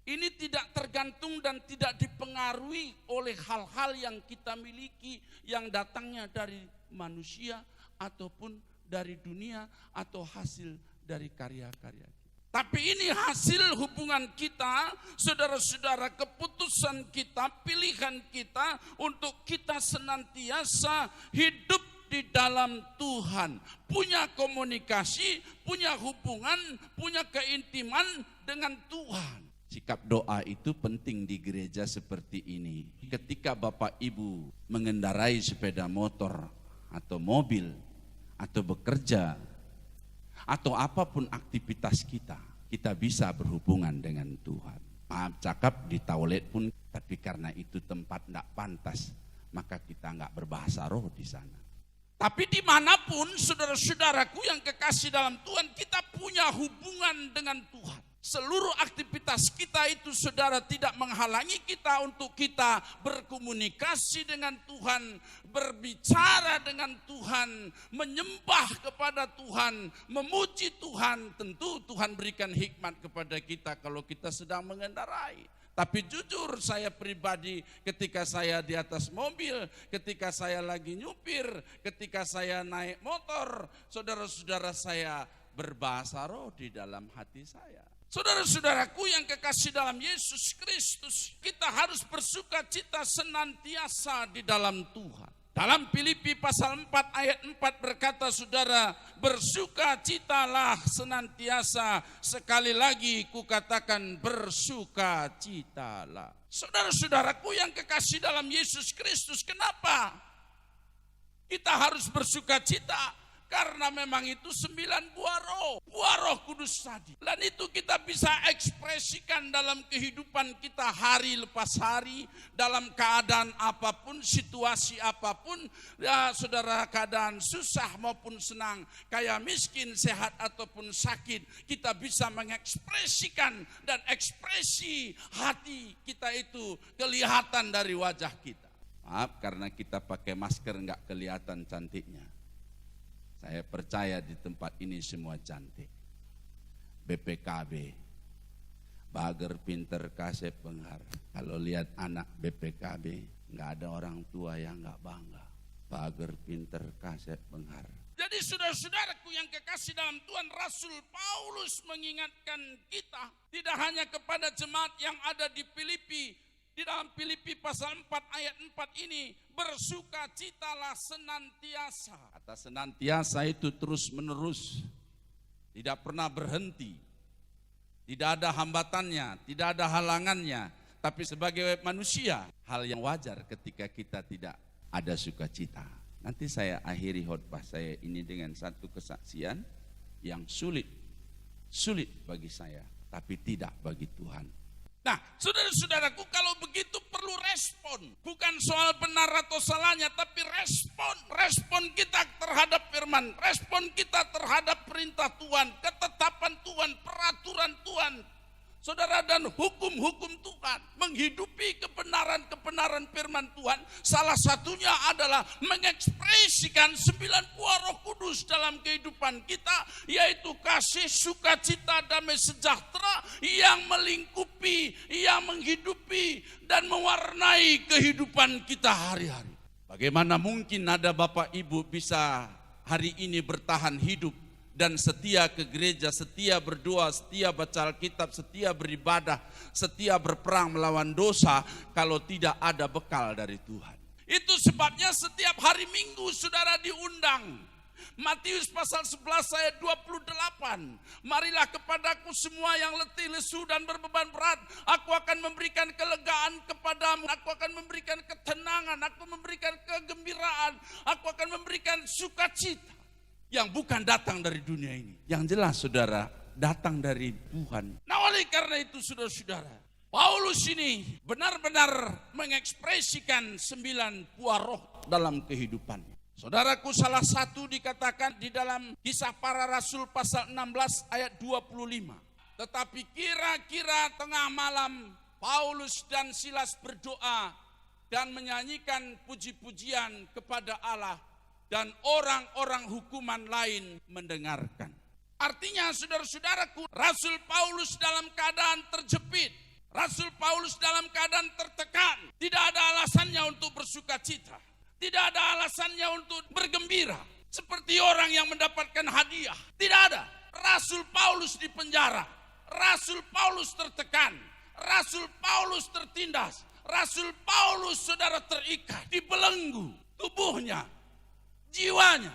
Ini tidak tergantung dan tidak dipengaruhi oleh hal-hal yang kita miliki, yang datangnya dari manusia ataupun dari dunia atau hasil dari karya-karya kita. Tapi ini hasil hubungan kita, saudara-saudara, keputusan kita, pilihan kita untuk kita senantiasa hidup di dalam Tuhan. Punya komunikasi, punya hubungan, punya keintiman dengan Tuhan. Sikap doa itu penting di gereja seperti ini. Ketika Bapak Ibu mengendarai sepeda motor atau mobil atau bekerja atau apapun aktivitas kita, kita bisa berhubungan dengan Tuhan. Maaf cakap di toilet pun, tapi karena itu tempat tidak pantas, maka kita enggak berbahasa roh di sana. Tapi dimanapun saudara-saudaraku yang kekasih dalam Tuhan, kita punya hubungan dengan Tuhan. Seluruh aktivitas kita itu, saudara, tidak menghalangi kita untuk kita berkomunikasi dengan Tuhan, berbicara dengan Tuhan, menyembah kepada Tuhan, memuji Tuhan. Tentu Tuhan berikan hikmat kepada kita kalau kita sedang mengendarai. Tapi jujur saya pribadi, ketika saya di atas mobil, ketika saya lagi nyupir, ketika saya naik motor, saudara-saudara, saya berbahasa roh di dalam hati saya. Saudara-saudaraku yang kekasih dalam Yesus Kristus, kita harus bersukacita senantiasa di dalam Tuhan. Dalam Filipi pasal 4 ayat 4 berkata, saudara, bersukacitalah senantiasa. Sekali lagi kukatakan, bersukacitalah. Saudara-saudaraku yang kekasih dalam Yesus Kristus, kenapa kita harus bersukacita? Karena memang itu 9 buah roh kudus tadi. Dan itu kita bisa ekspresikan dalam kehidupan kita hari lepas hari, dalam keadaan apapun, situasi apapun, ya saudara, keadaan susah maupun senang, kaya miskin, sehat ataupun sakit, kita bisa mengekspresikan, dan ekspresi hati kita itu kelihatan dari wajah kita. Maaf, karena kita pakai masker nggak kelihatan cantiknya. Saya percaya di tempat ini semua cantik. BPKB, bager pinter kasep penghar. Kalau lihat anak BPKB, nggak ada orang tua yang nggak bangga. Bager pinter kasep penghar. Jadi saudara-saudaraku yang kekasih dalam Tuhan, Rasul Paulus mengingatkan kita tidak hanya kepada jemaat yang ada di Filipi. Di dalam Filipi pasal 4 ayat 4 ini, bersukacitalah senantiasa. Kata senantiasa itu terus menerus, tidak pernah berhenti, tidak ada hambatannya, tidak ada halangannya. Tapi sebagai manusia, hal yang wajar ketika kita tidak ada sukacita. Nanti saya akhiri khotbah saya ini dengan satu kesaksian yang sulit bagi saya, tapi tidak bagi Tuhan. Nah, saudara-saudaraku, kalau begitu perlu respon. Bukan soal benar atau salahnya, tapi respon. Respon kita terhadap firman, respon kita terhadap perintah Tuhan, ketetapan Tuhan, peraturan Tuhan, saudara, dan hukum-hukum Tuhan. Menghidupi kebenaran-kebenaran firman Tuhan, salah satunya adalah mengekspresikan 9 buah Roh Kudus dalam kehidupan kita, yaitu kasih, sukacita, damai sejahtera yang melingkupi, yang menghidupi dan mewarnai kehidupan kita hari-hari. Bagaimana mungkin ada Bapak Ibu bisa hari ini bertahan hidup dan setia ke gereja, setia berdoa, setia baca Alkitab, setia beribadah, setia berperang melawan dosa kalau tidak ada bekal dari Tuhan. Itu sebabnya setiap hari Minggu saudara diundang. Matius pasal 11 ayat 28. Marilah kepadaku semua yang letih, lesu dan berbeban berat, aku akan memberikan kelegaan kepadamu, aku akan memberikan ketenangan, aku memberikan kegembiraan, aku akan memberikan sukacita. Yang bukan datang dari dunia ini. Yang jelas saudara, datang dari Tuhan. Nah, oleh karena itu saudara-saudara, Paulus ini benar-benar mengekspresikan 9 buah roh dalam kehidupannya. Saudaraku, salah satu dikatakan di dalam Kisah Para Rasul pasal 16 ayat 25. Tetapi kira-kira tengah malam Paulus dan Silas berdoa dan menyanyikan puji-pujian kepada Allah, dan orang-orang hukuman lain mendengarkan. Artinya saudara-saudaraku, Rasul Paulus dalam keadaan terjepit, Rasul Paulus dalam keadaan tertekan. Tidak ada alasannya untuk bersukacita, tidak ada alasannya untuk bergembira seperti orang yang mendapatkan hadiah. Tidak ada. Rasul Paulus di penjara, Rasul Paulus tertekan, Rasul Paulus tertindas, Rasul Paulus saudara terikat, dibelenggu tubuhnya, jiwanya,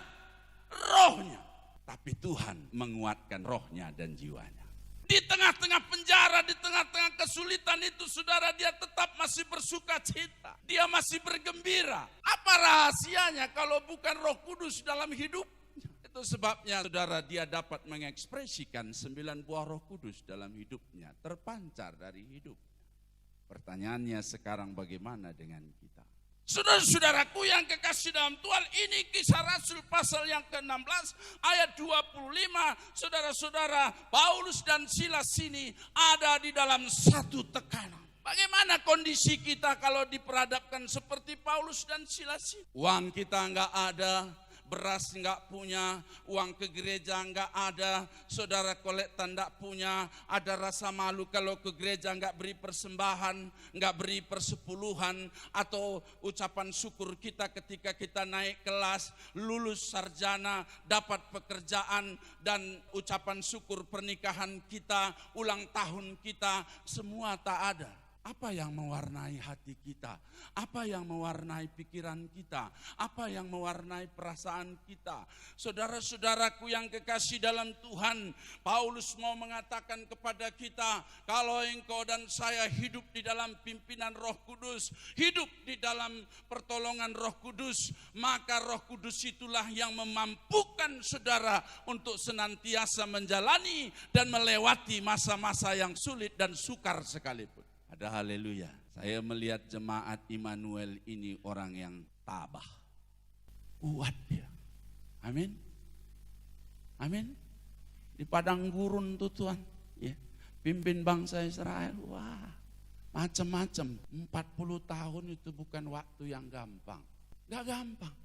rohnya. Tapi Tuhan menguatkan rohnya dan jiwanya. Di tengah-tengah penjara, di tengah-tengah kesulitan itu saudara, dia tetap masih bersuka cita. Dia masih bergembira. Apa rahasianya kalau bukan Roh Kudus dalam hidupnya? Itu sebabnya saudara, dia dapat mengekspresikan 9 buah Roh Kudus dalam hidupnya, terpancar dari hidupnya. Pertanyaannya sekarang, bagaimana dengan kita? Saudara-saudaraku yang kekasih dalam Tuhan, ini Kisah Rasul pasal yang ke-16 ayat 25. Saudara-saudara, Paulus dan Silas ini ada di dalam satu tekanan. Bagaimana kondisi kita kalau diperhadapkan seperti Paulus dan Silas ini? Uang kita enggak ada, beras enggak punya, uang ke gereja enggak ada, saudara kolekta enggak punya, ada rasa malu kalau ke gereja enggak beri persembahan, enggak beri persepuluhan, atau ucapan syukur kita ketika kita naik kelas, lulus sarjana, dapat pekerjaan, dan ucapan syukur pernikahan kita, ulang tahun kita, semua tak ada. Apa yang mewarnai hati kita? Apa yang mewarnai pikiran kita? Apa yang mewarnai perasaan kita? Saudara-saudaraku yang kekasih dalam Tuhan, Paulus mau mengatakan kepada kita, kalau engkau dan saya hidup di dalam pimpinan Roh Kudus, hidup di dalam pertolongan Roh Kudus, maka Roh Kudus itulah yang memampukan saudara untuk senantiasa menjalani dan melewati masa-masa yang sulit dan sukar sekalipun. Ada haleluya. Saya melihat jemaat Immanuel ini orang yang tabah. Kuat dia. Amin. Amin. Di padang gurun tuh Tuhan. Ya. Pimpin bangsa Israel. Wah. Macam-macam. 40 tahun itu bukan waktu yang gampang. Gak gampang.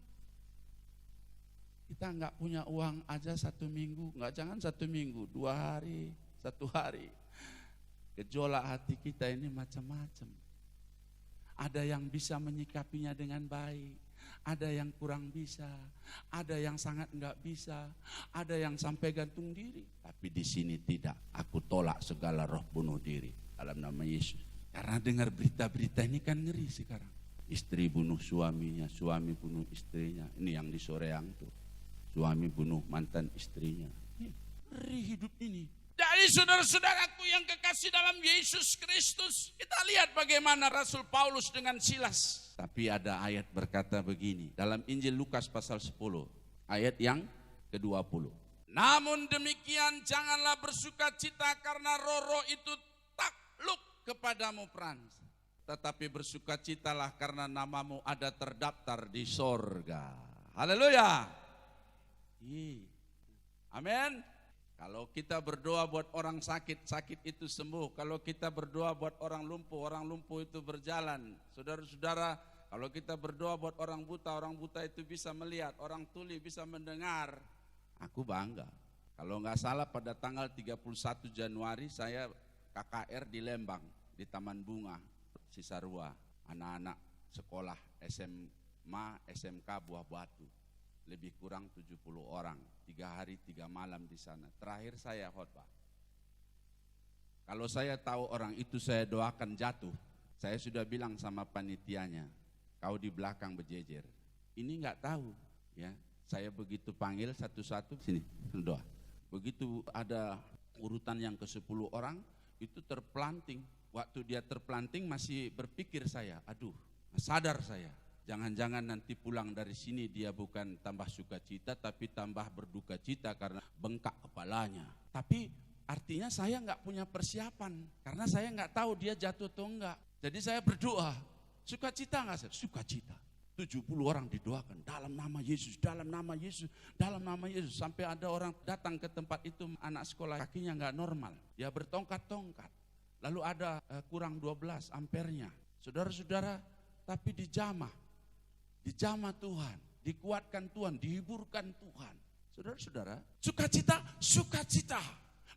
Kita gak punya uang aja 1 minggu. Jangan 1 minggu. 2 hari. 1 hari. Gejolak hati kita ini macam-macam. Ada yang bisa menyikapinya dengan baik, ada yang kurang bisa, ada yang sangat enggak bisa, ada yang sampai gantung diri. Tapi di sini tidak. Aku tolak segala roh bunuh diri dalam nama Yesus. Karena dengar berita-berita ini kan ngeri sekarang. Istri bunuh suaminya, suami bunuh istrinya. Ini yang di Soreang tuh. Suami bunuh mantan istrinya. Ngeri hidup ini. Dari saudara-saudaraku yang kekasih dalam Yesus Kristus, kita lihat bagaimana Rasul Paulus dengan Silas. Tapi ada ayat berkata begini, dalam Injil Lukas pasal 10, ayat yang ke-20. Namun demikian janganlah bersuka cita karena roh-roh itu takluk kepadamu Frans. Tetapi bersukacitalah karena namamu ada terdaftar di sorga. Haleluya. Amin. Kalau kita berdoa buat orang sakit, sakit itu sembuh. Kalau kita berdoa buat orang lumpuh itu berjalan. Saudara-saudara, kalau kita berdoa buat orang buta itu bisa melihat. Orang tuli bisa mendengar. Aku bangga. Kalau nggak salah pada tanggal 31 Januari saya KKR di Lembang, di Taman Bunga, Cisarua. Anak-anak sekolah SMA, SMK Buah Batu. Lebih kurang 70 orang, 3 hari 3 malam di sana. Terakhir saya khotbah. Kalau saya tahu orang itu saya doakan jatuh, saya sudah bilang sama panitianya, kau di belakang berjejer. Ini nggak tahu, ya. Saya begitu panggil satu-satu, sini doa. Begitu ada urutan yang ke-10 orang, itu terpelanting. Waktu dia terpelanting masih berpikir saya, aduh, sadar saya. Jangan-jangan nanti pulang dari sini dia bukan tambah sukacita tapi tambah berduka cita karena bengkak kepalanya. Tapi artinya saya nggak punya persiapan karena saya nggak tahu dia jatuh atau enggak. Jadi saya berdoa, sukacita nggak? Sukacita. 70 orang didoakan dalam nama Yesus, dalam nama Yesus, dalam nama Yesus. Sampai ada orang datang ke tempat itu, anak sekolah kakinya nggak normal, dia bertongkat-tongkat. Lalu ada kurang 12 ampernya. Saudara-saudara, tapi dijamah Tuhan, dikuatkan Tuhan, dihiburkan Tuhan. Saudara-saudara, sukacita.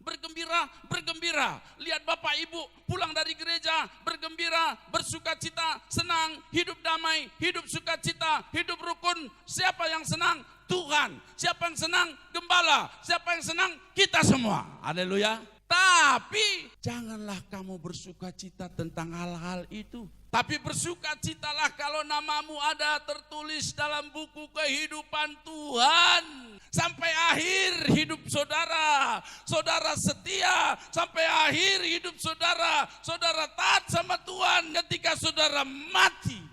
Bergembira. Lihat Bapak Ibu pulang dari gereja, bergembira, bersukacita, senang, hidup damai, hidup sukacita, hidup rukun. Siapa yang senang? Tuhan. Siapa yang senang? Gembala. Siapa yang senang? Kita semua. Haleluya. Tapi janganlah kamu bersukacita tentang hal-hal itu. Tapi bersukacitalah kalau namamu ada tertulis dalam buku kehidupan Tuhan. Sampai akhir hidup saudara. Saudara setia sampai akhir hidup saudara. Saudara taat sama Tuhan ketika saudara mati.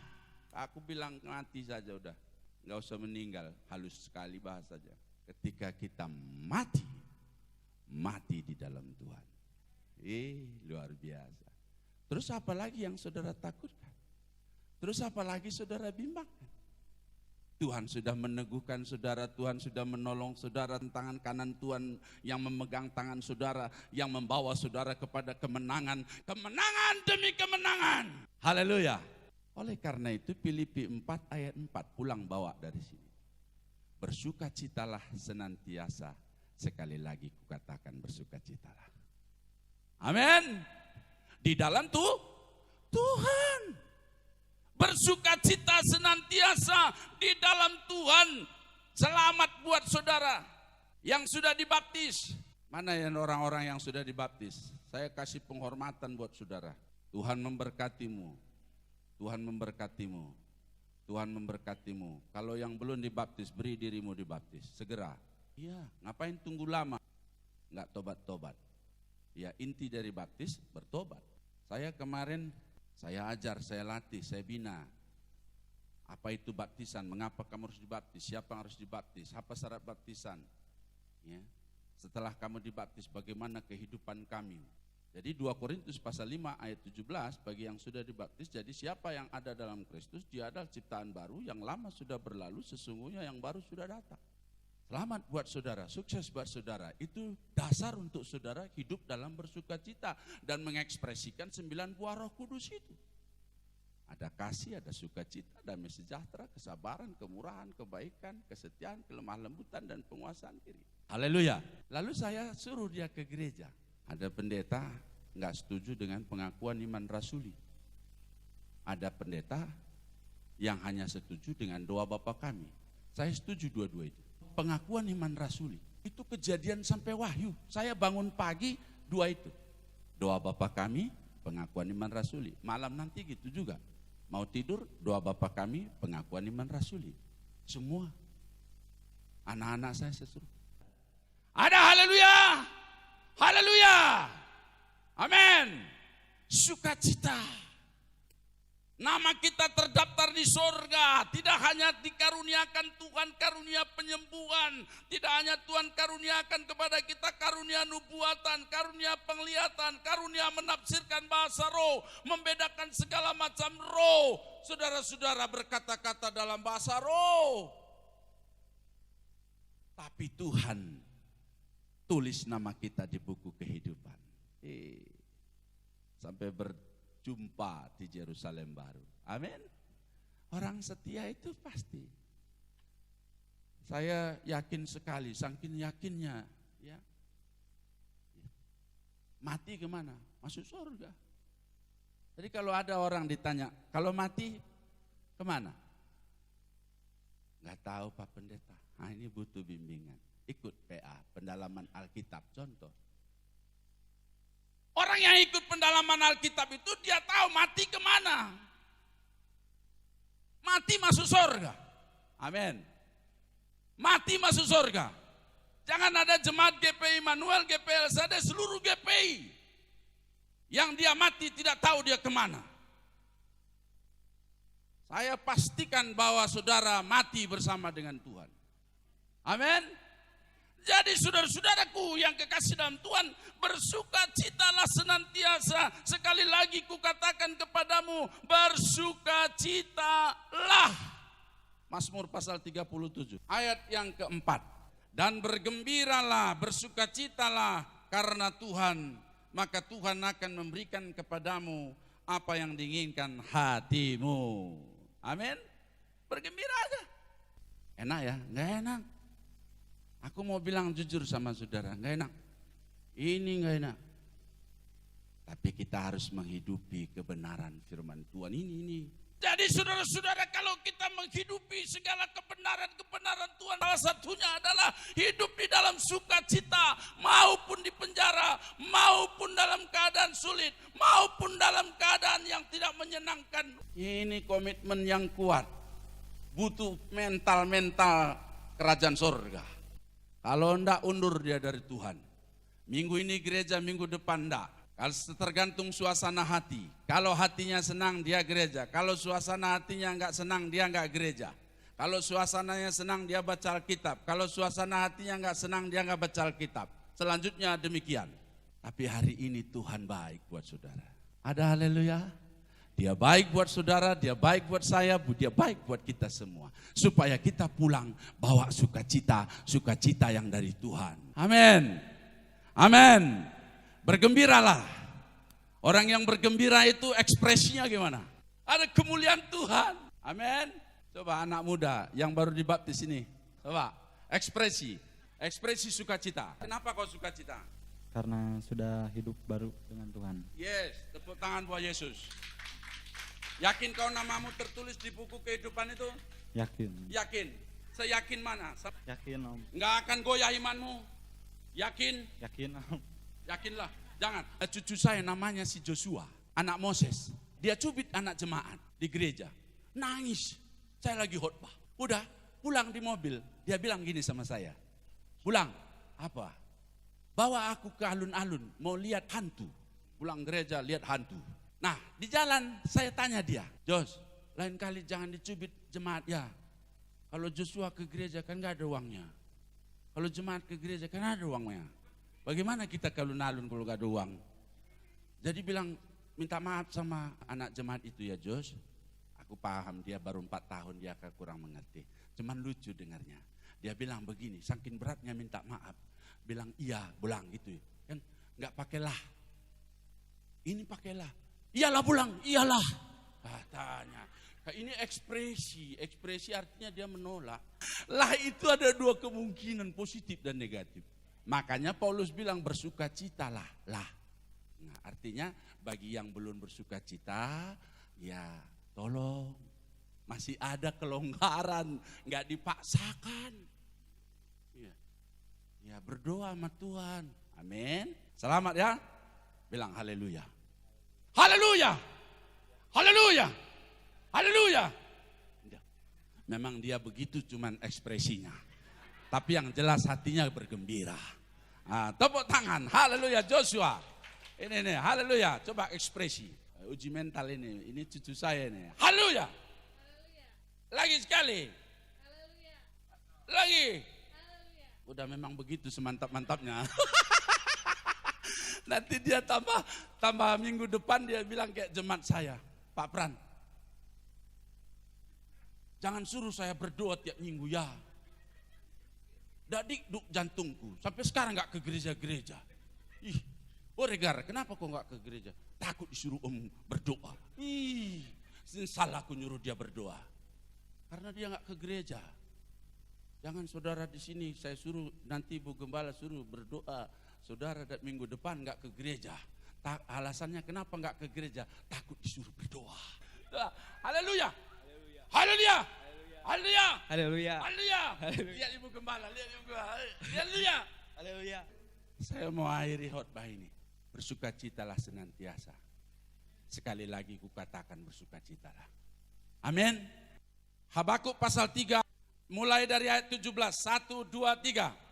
Aku bilang mati saja udah. Gak usah meninggal. Halus sekali bahasanya. Ketika kita mati di dalam Tuhan. Luar biasa. Terus apa lagi yang saudara takutkan? Terus apa lagi saudara bimbangkan? Tuhan sudah meneguhkan saudara, Tuhan sudah menolong saudara, tangan kanan Tuhan yang memegang tangan saudara, yang membawa saudara kepada kemenangan, kemenangan demi kemenangan. Haleluya. Oleh karena itu Filipi 4 ayat 4 pulang bawa dari sini. Bersukacitalah senantiasa, sekali lagi kukatakan bersukacitalah. Amin. Di dalam Tuhan. Bersukacita senantiasa di dalam Tuhan. Selamat buat saudara yang sudah dibaptis. Mana yang orang-orang yang sudah dibaptis? Saya kasih penghormatan buat saudara. Tuhan memberkatimu. Tuhan memberkatimu. Tuhan memberkatimu. Kalau yang belum dibaptis, beri dirimu dibaptis. Segera. Iya, ngapain tunggu lama? Enggak tobat-tobat. Ya, inti dari baptis, bertobat. Saya kemarin, saya ajar, saya latih, saya bina. Apa itu baptisan? Mengapa kamu harus dibaptis? Siapa yang harus dibaptis? Apa syarat baptisan? Ya. Setelah kamu dibaptis, bagaimana kehidupan kami? Jadi 2 Korintus pasal 5 ayat 17, bagi yang sudah dibaptis, jadi siapa yang ada dalam Kristus, dia adalah ciptaan baru, yang lama sudah berlalu, sesungguhnya yang baru sudah datang. Selamat buat saudara, sukses buat saudara. Itu dasar untuk saudara hidup dalam bersukacita dan mengekspresikan 9 buah Roh Kudus itu. Ada kasih, ada sukacita, damai sejahtera, kesabaran, kemurahan, kebaikan, kesetiaan, kelemah lembutan, dan penguasaan diri. Haleluya. Lalu saya suruh dia ke gereja. Ada pendeta nggak setuju dengan pengakuan iman rasuli. Ada pendeta yang hanya setuju dengan doa Bapa kami. Saya setuju dua-dua itu. Pengakuan iman rasuli itu kejadian sampai wahyu. Saya bangun pagi 2 itu. Doa Bapa kami, pengakuan iman rasuli. Malam nanti gitu juga. Mau tidur, doa Bapa kami, pengakuan iman rasuli. Semua anak-anak saya suruh. Ada haleluya. Haleluya. Amin. Sukacita. Nama kita terdaftar di sorga. Tidak hanya dikaruniakan Tuhan karunia penyembuhan. Tidak hanya Tuhan karuniakan kepada kita karunia nubuatan, karunia penglihatan, karunia menafsirkan bahasa roh, membedakan segala macam roh. Saudara-saudara berkata-kata dalam bahasa roh. Tapi Tuhan tulis nama kita di buku kehidupan. Sampai berjumpa di Yerusalem baru. Amin. Orang setia itu pasti. Saya yakin sekali, saking yakinnya, ya. Mati kemana? Masuk surga. Jadi kalau ada orang ditanya, kalau mati kemana? Nggak tahu Pak Pendeta. Nah ini butuh bimbingan. Ikut PA, pendalaman Alkitab, contoh. Orang yang ikut pendalaman Alkitab itu dia tahu mati kemana. Mati masuk surga. Amin. Mati masuk surga. Jangan ada jemaat GPI Manuel, GPI LSD, seluruh GPI. Yang dia mati tidak tahu dia kemana. Saya pastikan bahwa saudara mati bersama dengan Tuhan. Amin. Jadi saudara-saudaraku yang kekasih dalam Tuhan, bersukacitalah senantiasa. Sekali lagi kukatakan kepadamu, bersukacitalah. Mazmur pasal 37 ayat yang keempat. Dan bergembiralah, bersukacitalah karena Tuhan, maka Tuhan akan memberikan kepadamu apa yang diinginkan hatimu. Amin. Bergembira aja. Enak ya? Enggak enak. Aku mau bilang jujur sama saudara, enggak enak. Ini enggak enak. Tapi kita harus menghidupi kebenaran firman Tuhan ini. Jadi saudara-saudara, kalau kita menghidupi segala kebenaran Tuhan, salah satunya adalah hidup di dalam sukacita, maupun di penjara, maupun dalam keadaan sulit, maupun dalam keadaan yang tidak menyenangkan. Ini komitmen yang kuat. Butuh mental kerajaan surga. Kalau enggak, undur dia dari Tuhan. Minggu ini gereja, minggu depan enggak. Kalau tergantung suasana hati. Kalau hatinya senang, dia gereja. Kalau suasana hatinya enggak senang, dia enggak gereja. Kalau suasananya senang, dia baca Alkitab. Kalau suasana hatinya enggak senang, dia enggak baca Alkitab. Selanjutnya demikian. Tapi hari ini Tuhan baik buat saudara. Ada haleluya? Dia baik buat saudara, dia baik buat saya, dia baik buat kita semua. Supaya kita pulang bawa sukacita yang dari Tuhan. Amin. Amin. Bergembiralah. Orang yang bergembira itu ekspresinya gimana? Ada kemuliaan Tuhan. Amin. Coba anak muda yang baru dibaptis ini. Coba ekspresi sukacita. Kenapa kau sukacita? Karena sudah hidup baru dengan Tuhan. Yes, tepuk tangan buat Yesus. Yakin kau namamu tertulis di buku kehidupan itu? Yakin. Yakin. Seyakin mana? Yakin Om. Enggak akan goyah imanmu. Yakin? Yakin Om. Yakinlah. Jangan. Cucu saya namanya si Joshua. anak Moses. Dia cubit anak jemaat di gereja. Nangis. Saya lagi khotbah. Udah pulang di mobil. Dia bilang gini sama saya. Pulang, apa? Bawa aku ke alun-alun, mau lihat hantu. Pulang gereja lihat hantu. Nah di jalan saya tanya dia, Jos, lain kali jangan dicubit jemaat ya. Kalau Joshua ke gereja kan gak ada uangnya. Kalau jemaat ke gereja kan ada uangnya. Bagaimana kita ke alun-alun kalau gak ada uang? Jadi bilang, minta maaf sama anak jemaat itu ya Jos. Aku paham dia baru 4 tahun, dia akan kurang mengerti. Cuman lucu dengarnya. Dia bilang begini, saking beratnya minta maaf. Bilang iya, bulang gitu. Kan gak pakailah. Ini pakailah. Iyalah bulang, iyalah. Katanya. Ini ekspresi artinya dia menolak. Lah itu ada 2 kemungkinan, positif dan negatif. Makanya Paulus bilang bersukacitalah. Lah. Nah, artinya bagi yang belum bersukacita, ya tolong. Masih ada kelonggaran, nggak dipaksakan. Ya berdoa sama Tuhan. Amin. Selamat ya. Bilang haleluya. Haleluya. Haleluya. Haleluya. Memang dia begitu cuman ekspresinya. Tapi yang jelas hatinya bergembira. Tepuk tangan. Haleluya Joshua. Ini haleluya. Coba ekspresi. Uji mental ini. Ini cucu saya ini. Haleluya. Lagi sekali. Lagi. Udah memang begitu semantap-mantapnya. Nanti dia tambah minggu depan dia bilang kayak jemaat saya. Pak Pran. Jangan suruh saya berdoa tiap minggu ya. Duk jantungku. Sampai sekarang gak ke gereja-gereja. Regar, kenapa kok gak ke gereja? Takut disuruh om berdoa. Salah aku nyuruh dia berdoa. Karena dia gak ke gereja. Jangan saudara di sini saya suruh, nanti Bu Gembala suruh berdoa. Saudara minggu depan gak ke gereja. Alasannya kenapa gak ke gereja? Takut disuruh berdoa. Haleluya. Haleluya. Haleluya. Haleluya. Haleluya. Lihat Ibu Gembala, lihat Ibu Gembala. Haleluya. Haleluya. Saya mau akhiri khotbah ini. Bersukacitalah senantiasa. Sekali lagi kukatakan bersukacitalah. Amin. Habakuk pasal 3 mulai dari ayat 17. 1, 2, 3.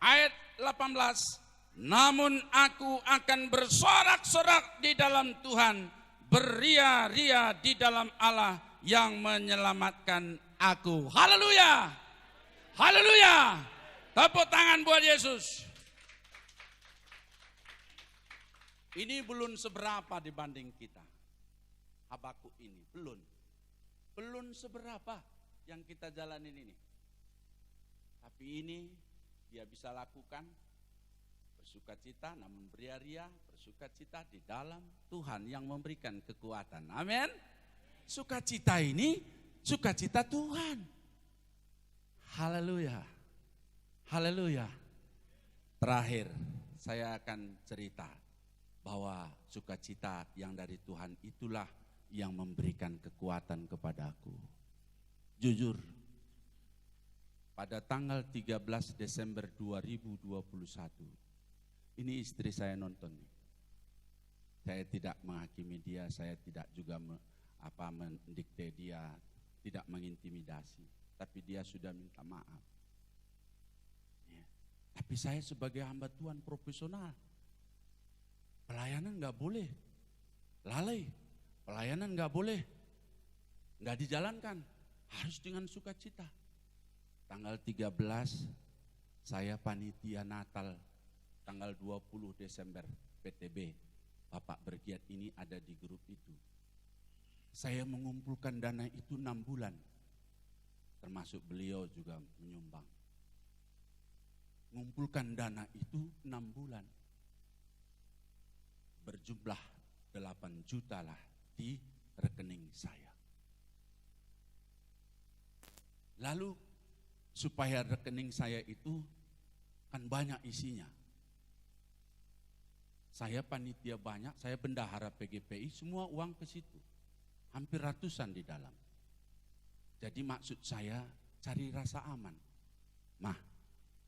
Ayat 18, namun aku akan bersorak-sorak di dalam Tuhan, beria-ria di dalam Allah yang menyelamatkan aku. Haleluya. Haleluya. Tepuk tangan buat Yesus. Ini belum seberapa dibanding kita. Habakuk ini belum seberapa yang kita jalanin ini. Tapi ini dia bisa lakukan bersukacita namun beria-ria, bersukacita di dalam Tuhan yang memberikan kekuatan. Amin. Sukacita ini sukacita Tuhan. Haleluya. Haleluya. Terakhir saya akan cerita bahwa sukacita yang dari Tuhan itulah yang memberikan kekuatan kepadaku. Jujur, pada tanggal 13 Desember 2021, ini istri saya nonton. Saya tidak menghakimi dia, saya tidak juga mendikte dia, tidak mengintimidasi. Tapi dia sudah minta maaf. Ya. Tapi saya sebagai hamba Tuhan profesional, pelayanan gak boleh lalai, pelayanan gak boleh gak dijalankan, harus dengan sukacita. Tanggal 13 saya panitia Natal, tanggal 20 Desember PTB, Bapak Bergiat ini ada di grup itu. Saya mengumpulkan dana itu 6 bulan, termasuk beliau juga menyumbang. Mengumpulkan dana itu 6 bulan, berjumlah 8 juta lah di rekening saya. Lalu supaya rekening saya itu kan banyak isinya. Saya panitia banyak, saya bendahara PGPI, semua uang ke situ. Hampir ratusan di dalam. Jadi maksud saya cari rasa aman. Mah,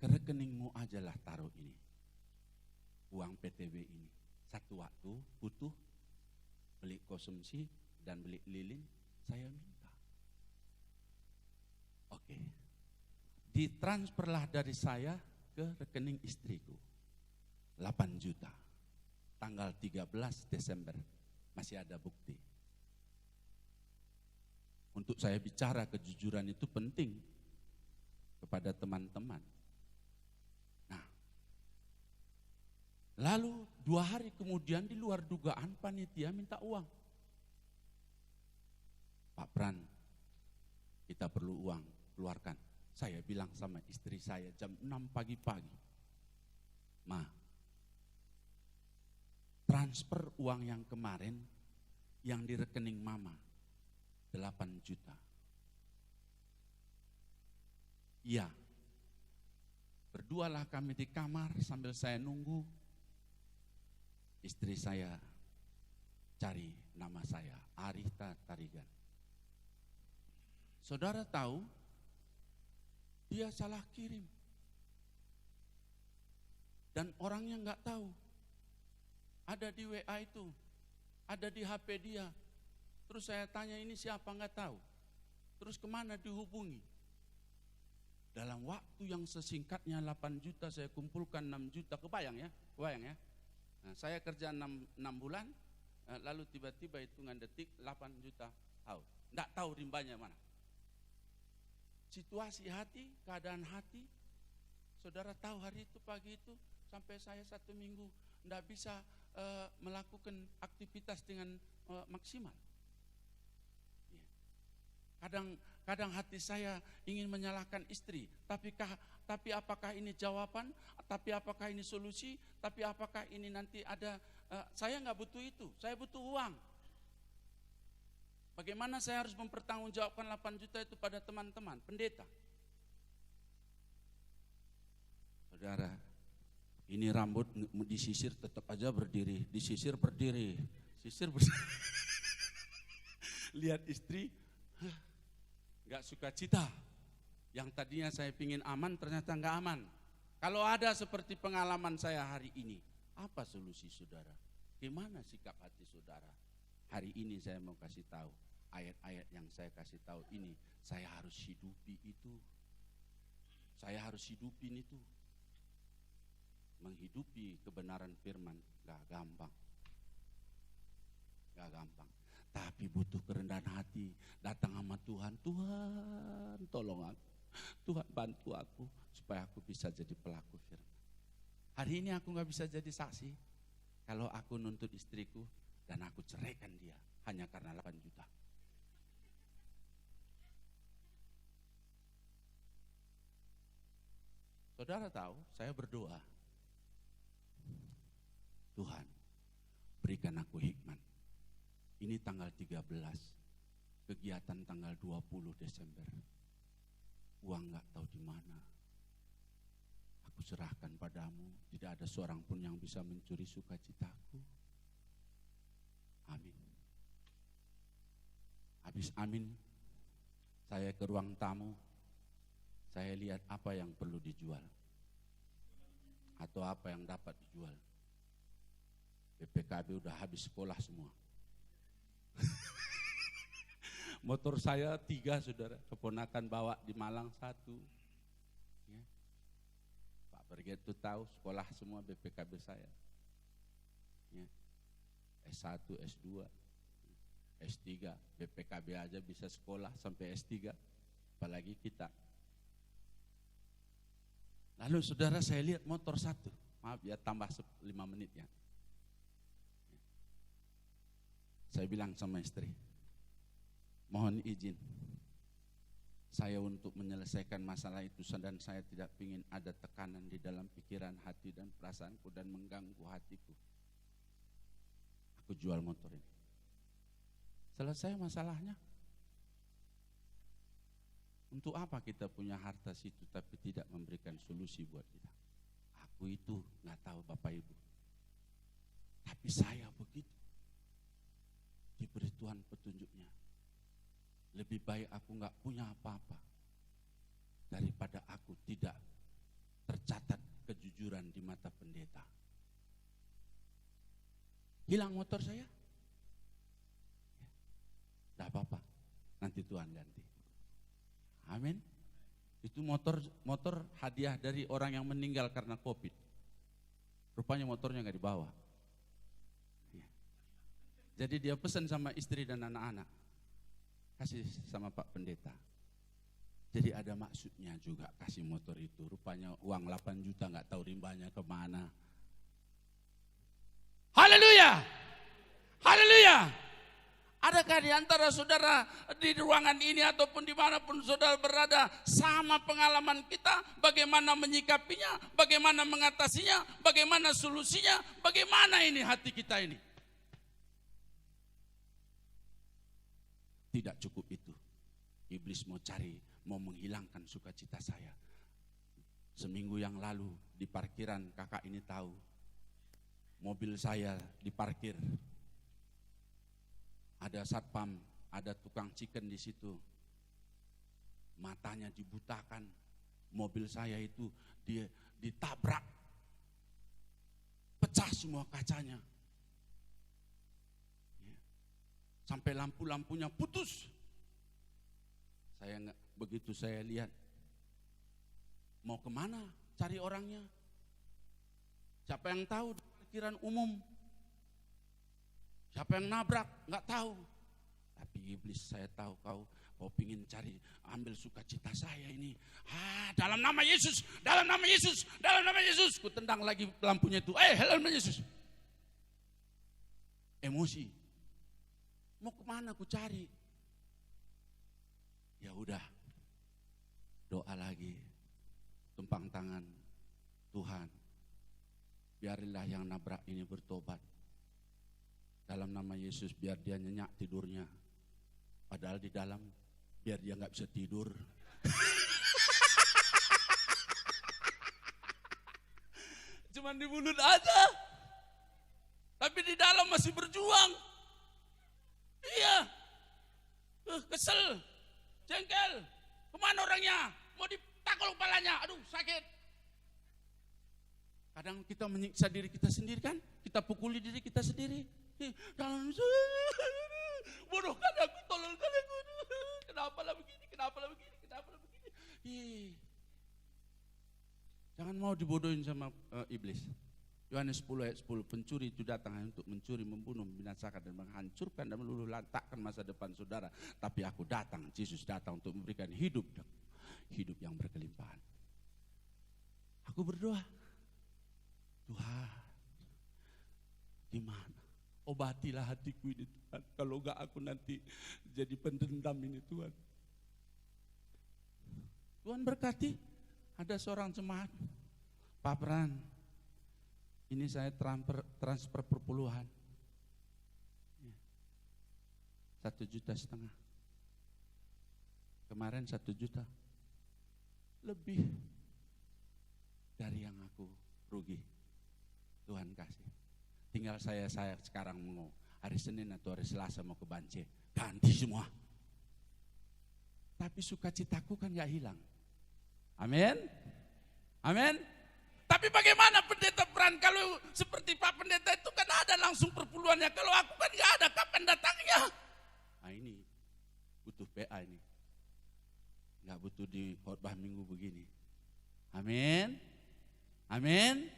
ke rekeningmu ajalah taruh ini. Uang PTB ini. Satu waktu butuh beli konsumsi dan beli lilin, saya minta. Oke. Ditransferlah dari saya ke rekening istriku. 8 juta. Tanggal 13 Desember. Masih ada bukti. Untuk saya bicara kejujuran itu penting kepada teman-teman. Nah, lalu 2 hari kemudian di luar dugaan panitia minta uang. Pak Pran, kita perlu uang, keluarkan. Saya bilang sama istri saya jam 6 pagi-pagi. Ma, transfer uang yang kemarin yang di rekening mama 8 juta. Iya. Berdualah kami di kamar sambil saya nunggu. Istri saya cari nama saya, Arita Tarigan. Saudara tahu, dia salah kirim. Dan orangnya nggak tahu. Ada di WA itu, ada di HP dia. Terus saya tanya ini siapa nggak tahu. Terus kemana dihubungi? Dalam waktu yang sesingkatnya 8 juta saya kumpulkan 6 juta. Kebayang ya? Nah, saya kerja 6 bulan, lalu tiba-tiba hitungan detik 8 juta tahu. Nggak tahu rimbanya mana. Situasi hati, keadaan hati, saudara tahu hari itu pagi itu sampai saya 1 minggu nggak bisa melakukan aktivitas dengan maksimal. Kadang hati saya ingin menyalahkan istri, tapi apakah ini jawaban, tapi apakah ini solusi, tapi apakah ini nanti ada, saya nggak butuh itu, saya butuh uang. Bagaimana saya harus mempertanggungjawabkan 8 juta itu pada teman-teman, pendeta? Saudara, ini rambut disisir tetap aja berdiri, disisir berdiri, sisir berdiri. Lihat istri, nggak suka cita. Yang tadinya saya pingin aman ternyata nggak aman. Kalau ada seperti pengalaman saya hari ini, apa solusi saudara? Gimana sikap hati saudara? Hari ini saya mau kasih tahu, ayat-ayat yang saya kasih tahu ini, saya harus hidupi itu. Saya harus hidupin itu. Menghidupi kebenaran firman gak gampang. Gak gampang. Tapi butuh kerendahan hati. Datang sama Tuhan, Tuhan tolong aku. Tuhan bantu aku supaya aku bisa jadi pelaku firman. Hari ini aku gak bisa jadi saksi kalau aku nuntut istriku dan aku ceraikan dia hanya karena 8 juta. Saudara tahu, saya berdoa, Tuhan berikan aku hikmat. Ini tanggal 13, kegiatan tanggal 20 Desember. Uang gak tahu di mana. Aku serahkan padamu, tidak ada seorang pun yang bisa mencuri sukacitaku. Amin. Habis amin, saya ke ruang tamu, saya lihat apa yang perlu dijual. Atau apa yang dapat dijual. BPKB udah habis sekolah semua. Motor saya 3 saudara, keponakan bawa di Malang 1. Ya. Pak Berget itu tahu sekolah semua BPKB saya. Ya. S1, S2, S3, BPKB aja bisa sekolah sampai S3, apalagi kita. Lalu saudara saya lihat motor 1, maaf ya tambah 5 menit ya. Saya bilang sama istri, mohon izin saya untuk menyelesaikan masalah itu dan saya tidak ingin ada tekanan di dalam pikiran, hati dan perasaanku dan mengganggu hatiku. Aku jual motor ini. Selesai masalahnya. Untuk apa kita punya harta situ tapi tidak memberikan solusi buat kita? Aku itu nggak tahu Bapak Ibu. Tapi saya begitu. Diberi Tuhan petunjuknya. Lebih baik aku nggak punya apa-apa daripada aku tidak tercatat kejujuran di mata pendeta. Hilang motor saya? Tidak apa-apa, nanti Tuhan ganti. Amin. Itu motor hadiah dari orang yang meninggal karena COVID. Rupanya motornya nggak dibawa. Ya. Jadi dia pesan sama istri dan anak-anak, kasih sama Pak Pendeta. Jadi ada maksudnya juga kasih motor itu. Rupanya uang 8 juta nggak tahu rimbanya kemana. Haleluya, haleluya. Adakah di antara saudara di ruangan ini ataupun dimanapun saudara berada sama pengalaman kita, bagaimana menyikapinya, bagaimana mengatasinya, bagaimana solusinya, bagaimana ini hati kita ini? Tidak cukup itu. Iblis mau menghilangkan sukacita saya. Seminggu yang lalu di parkiran kakak ini tahu, mobil saya diparkir. Ada satpam, ada tukang chicken di situ. Matanya dibutakan. Mobil saya itu ditabrak. Pecah semua kacanya. Sampai lampu-lampunya putus. Begitu saya lihat, mau kemana cari orangnya? Siapa yang tahu di parkiran umum? Siapa yang nabrak? Enggak tahu. Tapi iblis, saya tahu kau pingin cari, ambil sukacita saya ini. Dalam nama Yesus, dalam nama Yesus, dalam nama Yesus. Ku tendang lagi lampunya itu. Dalam nama Yesus. Emosi. Mau kemana ku cari? Ya udah, doa lagi, tumpang tangan. Tuhan, biarlah yang nabrak ini bertobat. Dalam nama Yesus, biar dia nyenyak tidurnya. Padahal di dalam, biar dia nggak bisa tidur. Cuman di mulut aja, tapi di dalam masih berjuang. Iya, kesel, jengkel. Kemana orangnya? Mau ditakol kepalanya. Aduh, sakit. Kadang kita menyiksa diri kita sendiri kan? Kita pukuli diri kita sendiri. Dalam bodohkan aku, tolongkan aku. Kenapalah begini, kenapalah begini, kenapalah begini. Jangan mau dibodohin sama iblis. Yohanes 10 ayat 10, pencuri itu datang hanya untuk mencuri, membunuh, membinasakan dan menghancurkan dan meluluh lantakkan masa depan saudara. Tapi aku datang, Yesus datang untuk memberikan hidup yang berkelimpahan. Aku berdoa, Tuhan, gimana? Obatilah hatiku ini Tuhan. Kalau enggak aku nanti jadi pendendam ini Tuhan. Tuhan berkati. Ada seorang jemaat, Pak Pran, ini saya transfer perpuluhan. 1,5 juta. Kemarin 1 juta. Lebih dari yang aku rugi. Tuhan kasih. Tinggal saya sekarang mau hari Senin atau hari Selasa mau ke Bance, ganti semua. Tapi sukacitaku kan gak hilang. Amin. Amin. Tapi bagaimana pendeta Pran kalau seperti Pak Pendeta itu kan ada langsung perpuluhannya. Kalau aku kan gak ada, kapan datangnya? Nah ini butuh PA ini. Gak butuh di khotbah minggu begini. Amin. Amin.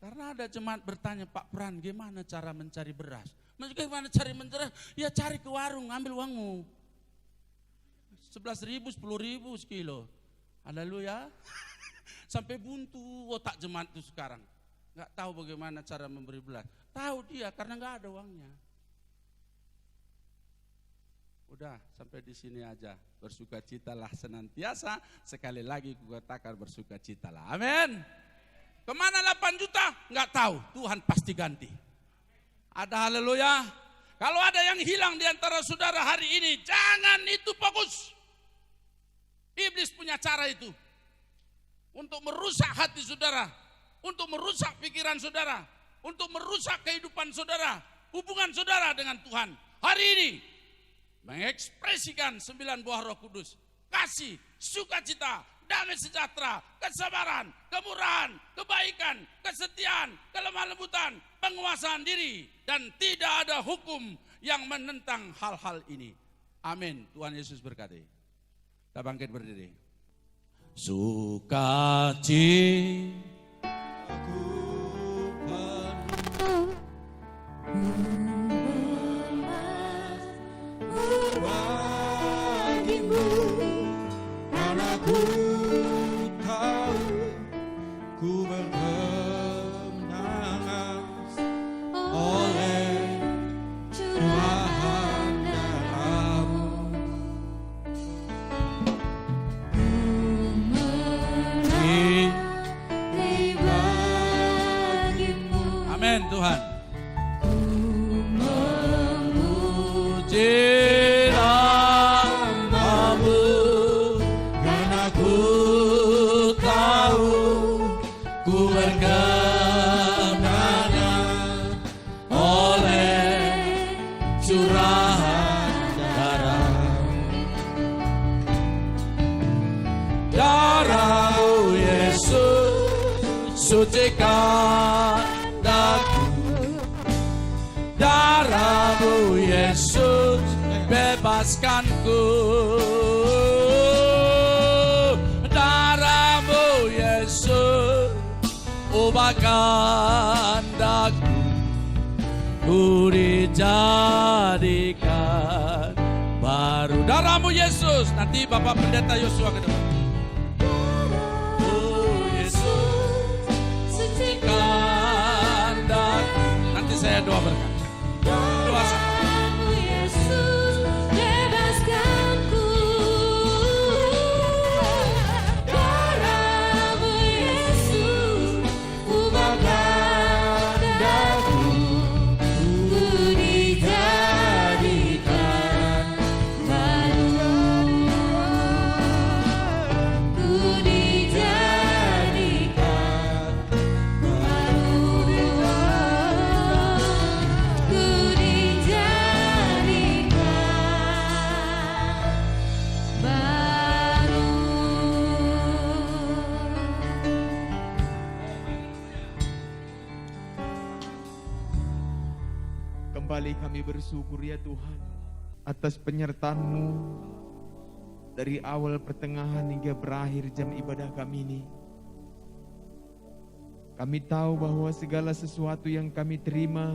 Karena ada jemaat bertanya, Pak Pran gimana cara mencari beras? Bagaimana cari mencari? Ya cari ke warung, ambil uangmu. 11.000, 10.000 sekilo. Haleluya. Sampai buntu otak jemaat itu sekarang. Gak tahu bagaimana cara memberi beras. Tahu dia karena gak ada uangnya. Udah sampai di sini aja. Bersukacitalah senantiasa. Sekali lagi kukatakan bersukacitalah. Amin. Kemana 8 juta? Enggak tahu, Tuhan pasti ganti. Ada haleluya. Kalau ada yang hilang di antara saudara hari ini, jangan itu fokus. Iblis punya cara itu. Untuk merusak hati saudara. Untuk merusak pikiran saudara. untuk merusak kehidupan saudara, hubungan saudara dengan Tuhan. Hari ini mengekspresikan 9 buah Roh Kudus. Kasih, sukacita, damai sejahtera, kesabaran, kemurahan, kebaikan, kesetiaan, kelemah lembutan, penguasaan diri, dan tidak ada hukum yang menentang hal-hal ini. Amin. Tuhan Yesus berkati. Kita bangkit berdiri. Amin Tuhan. Memuji namamu, karena ku tahu ku berkemenangan oleh curahan darah-Mu Yesus, sucikan darah-Mu Yesus, bebaskanku. Darah-Mu Yesus, ubahkan daku. Ku dijadikan baru. Darah-Mu Yesus. Nanti Bapak Pendeta Yosua ke depan. Nanti saya doa berkat. Doa sama. Yesus, bebaskanku. Darah-Mu Yesus, ubahkan daku. Ku dijadikan baru. Ku dijadikan baru. Ku dijadikan baru. Kembali kami bersyukur ya Tuhan atas penyertaan-Mu dari awal pertengahan hingga berakhir jam ibadah kami ini. Kami tahu bahwa segala sesuatu yang kami terima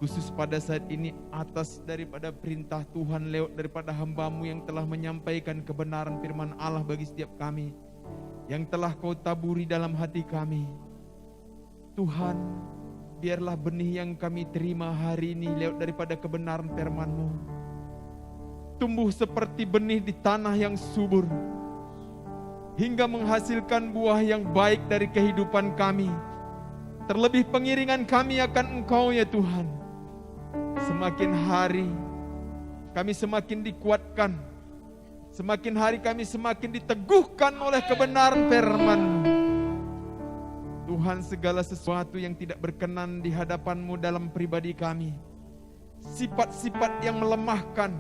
khusus pada saat ini atas daripada perintah Tuhan lewat daripada hamba-Mu yang telah menyampaikan kebenaran firman Allah bagi setiap kami, yang telah Kau taburi dalam hati kami. Tuhan, biarlah benih yang kami terima hari ini lewat daripada kebenaran firman-Mu tumbuh seperti benih di tanah yang subur, hingga menghasilkan buah yang baik dari kehidupan kami. Terlebih pengiringan kami akan Engkau ya Tuhan. Semakin hari kami semakin dikuatkan, semakin hari kami semakin diteguhkan oleh kebenaran firman-Mu. Tuhan, segala sesuatu yang tidak berkenan di hadapan-Mu dalam pribadi kami, sifat-sifat yang melemahkan,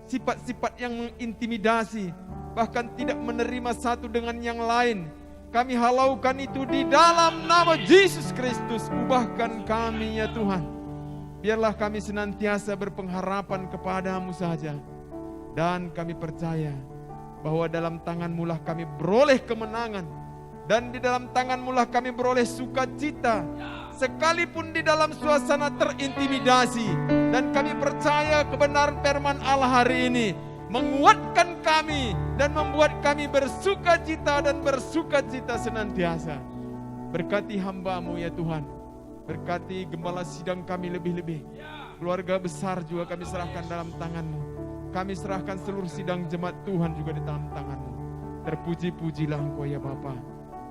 sifat-sifat yang mengintimidasi, bahkan tidak menerima satu dengan yang lain, kami halaukan itu di dalam nama Yesus Kristus. Ubahkan kami ya Tuhan. Biarlah kami senantiasa berpengharapan kepada-Mu saja. Dan kami percaya bahwa dalam tangan-Mu lah kami beroleh kemenangan, dan di dalam tangan-Mu lah kami beroleh sukacita, sekalipun di dalam suasana terintimidasi. Dan kami percaya kebenaran firman Allah hari ini menguatkan kami dan membuat kami bersukacita dan bersukacita senantiasa. Berkati hamba-Mu ya Tuhan. Berkati gembala sidang kami lebih-lebih. Keluarga besar juga kami serahkan dalam tangan-Mu. Kami serahkan seluruh sidang jemaat Tuhan juga di dalam tangan-Mu. Terpuji-pujilah Engkau ya Bapa.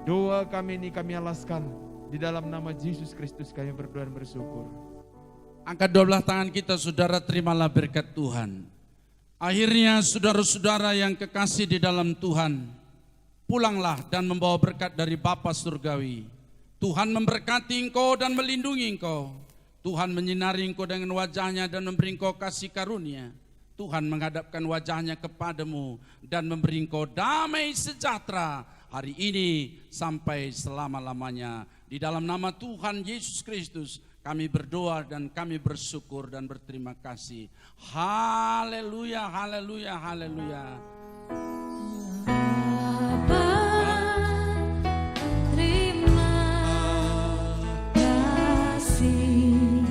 Doa kami ini kami alaskan di dalam nama Yesus Kristus kami berdoa dan bersyukur. Angkat 12 tangan kita, saudara, terimalah berkat Tuhan. Akhirnya saudara-saudara yang kekasih di dalam Tuhan, pulanglah dan membawa berkat dari Bapa Surgawi. Tuhan memberkati engkau dan melindungi engkau. Tuhan menyinari engkau dengan wajahnya dan memberi engkau kasih karunia. Tuhan menghadapkan wajahnya kepadamu dan memberi engkau damai sejahtera hari ini sampai selama-lamanya. Di dalam nama Tuhan Yesus Kristus kami berdoa dan kami bersyukur dan berterima kasih. Haleluya, haleluya, haleluya. Bapa, terima kasih.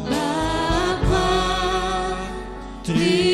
Bapa, terima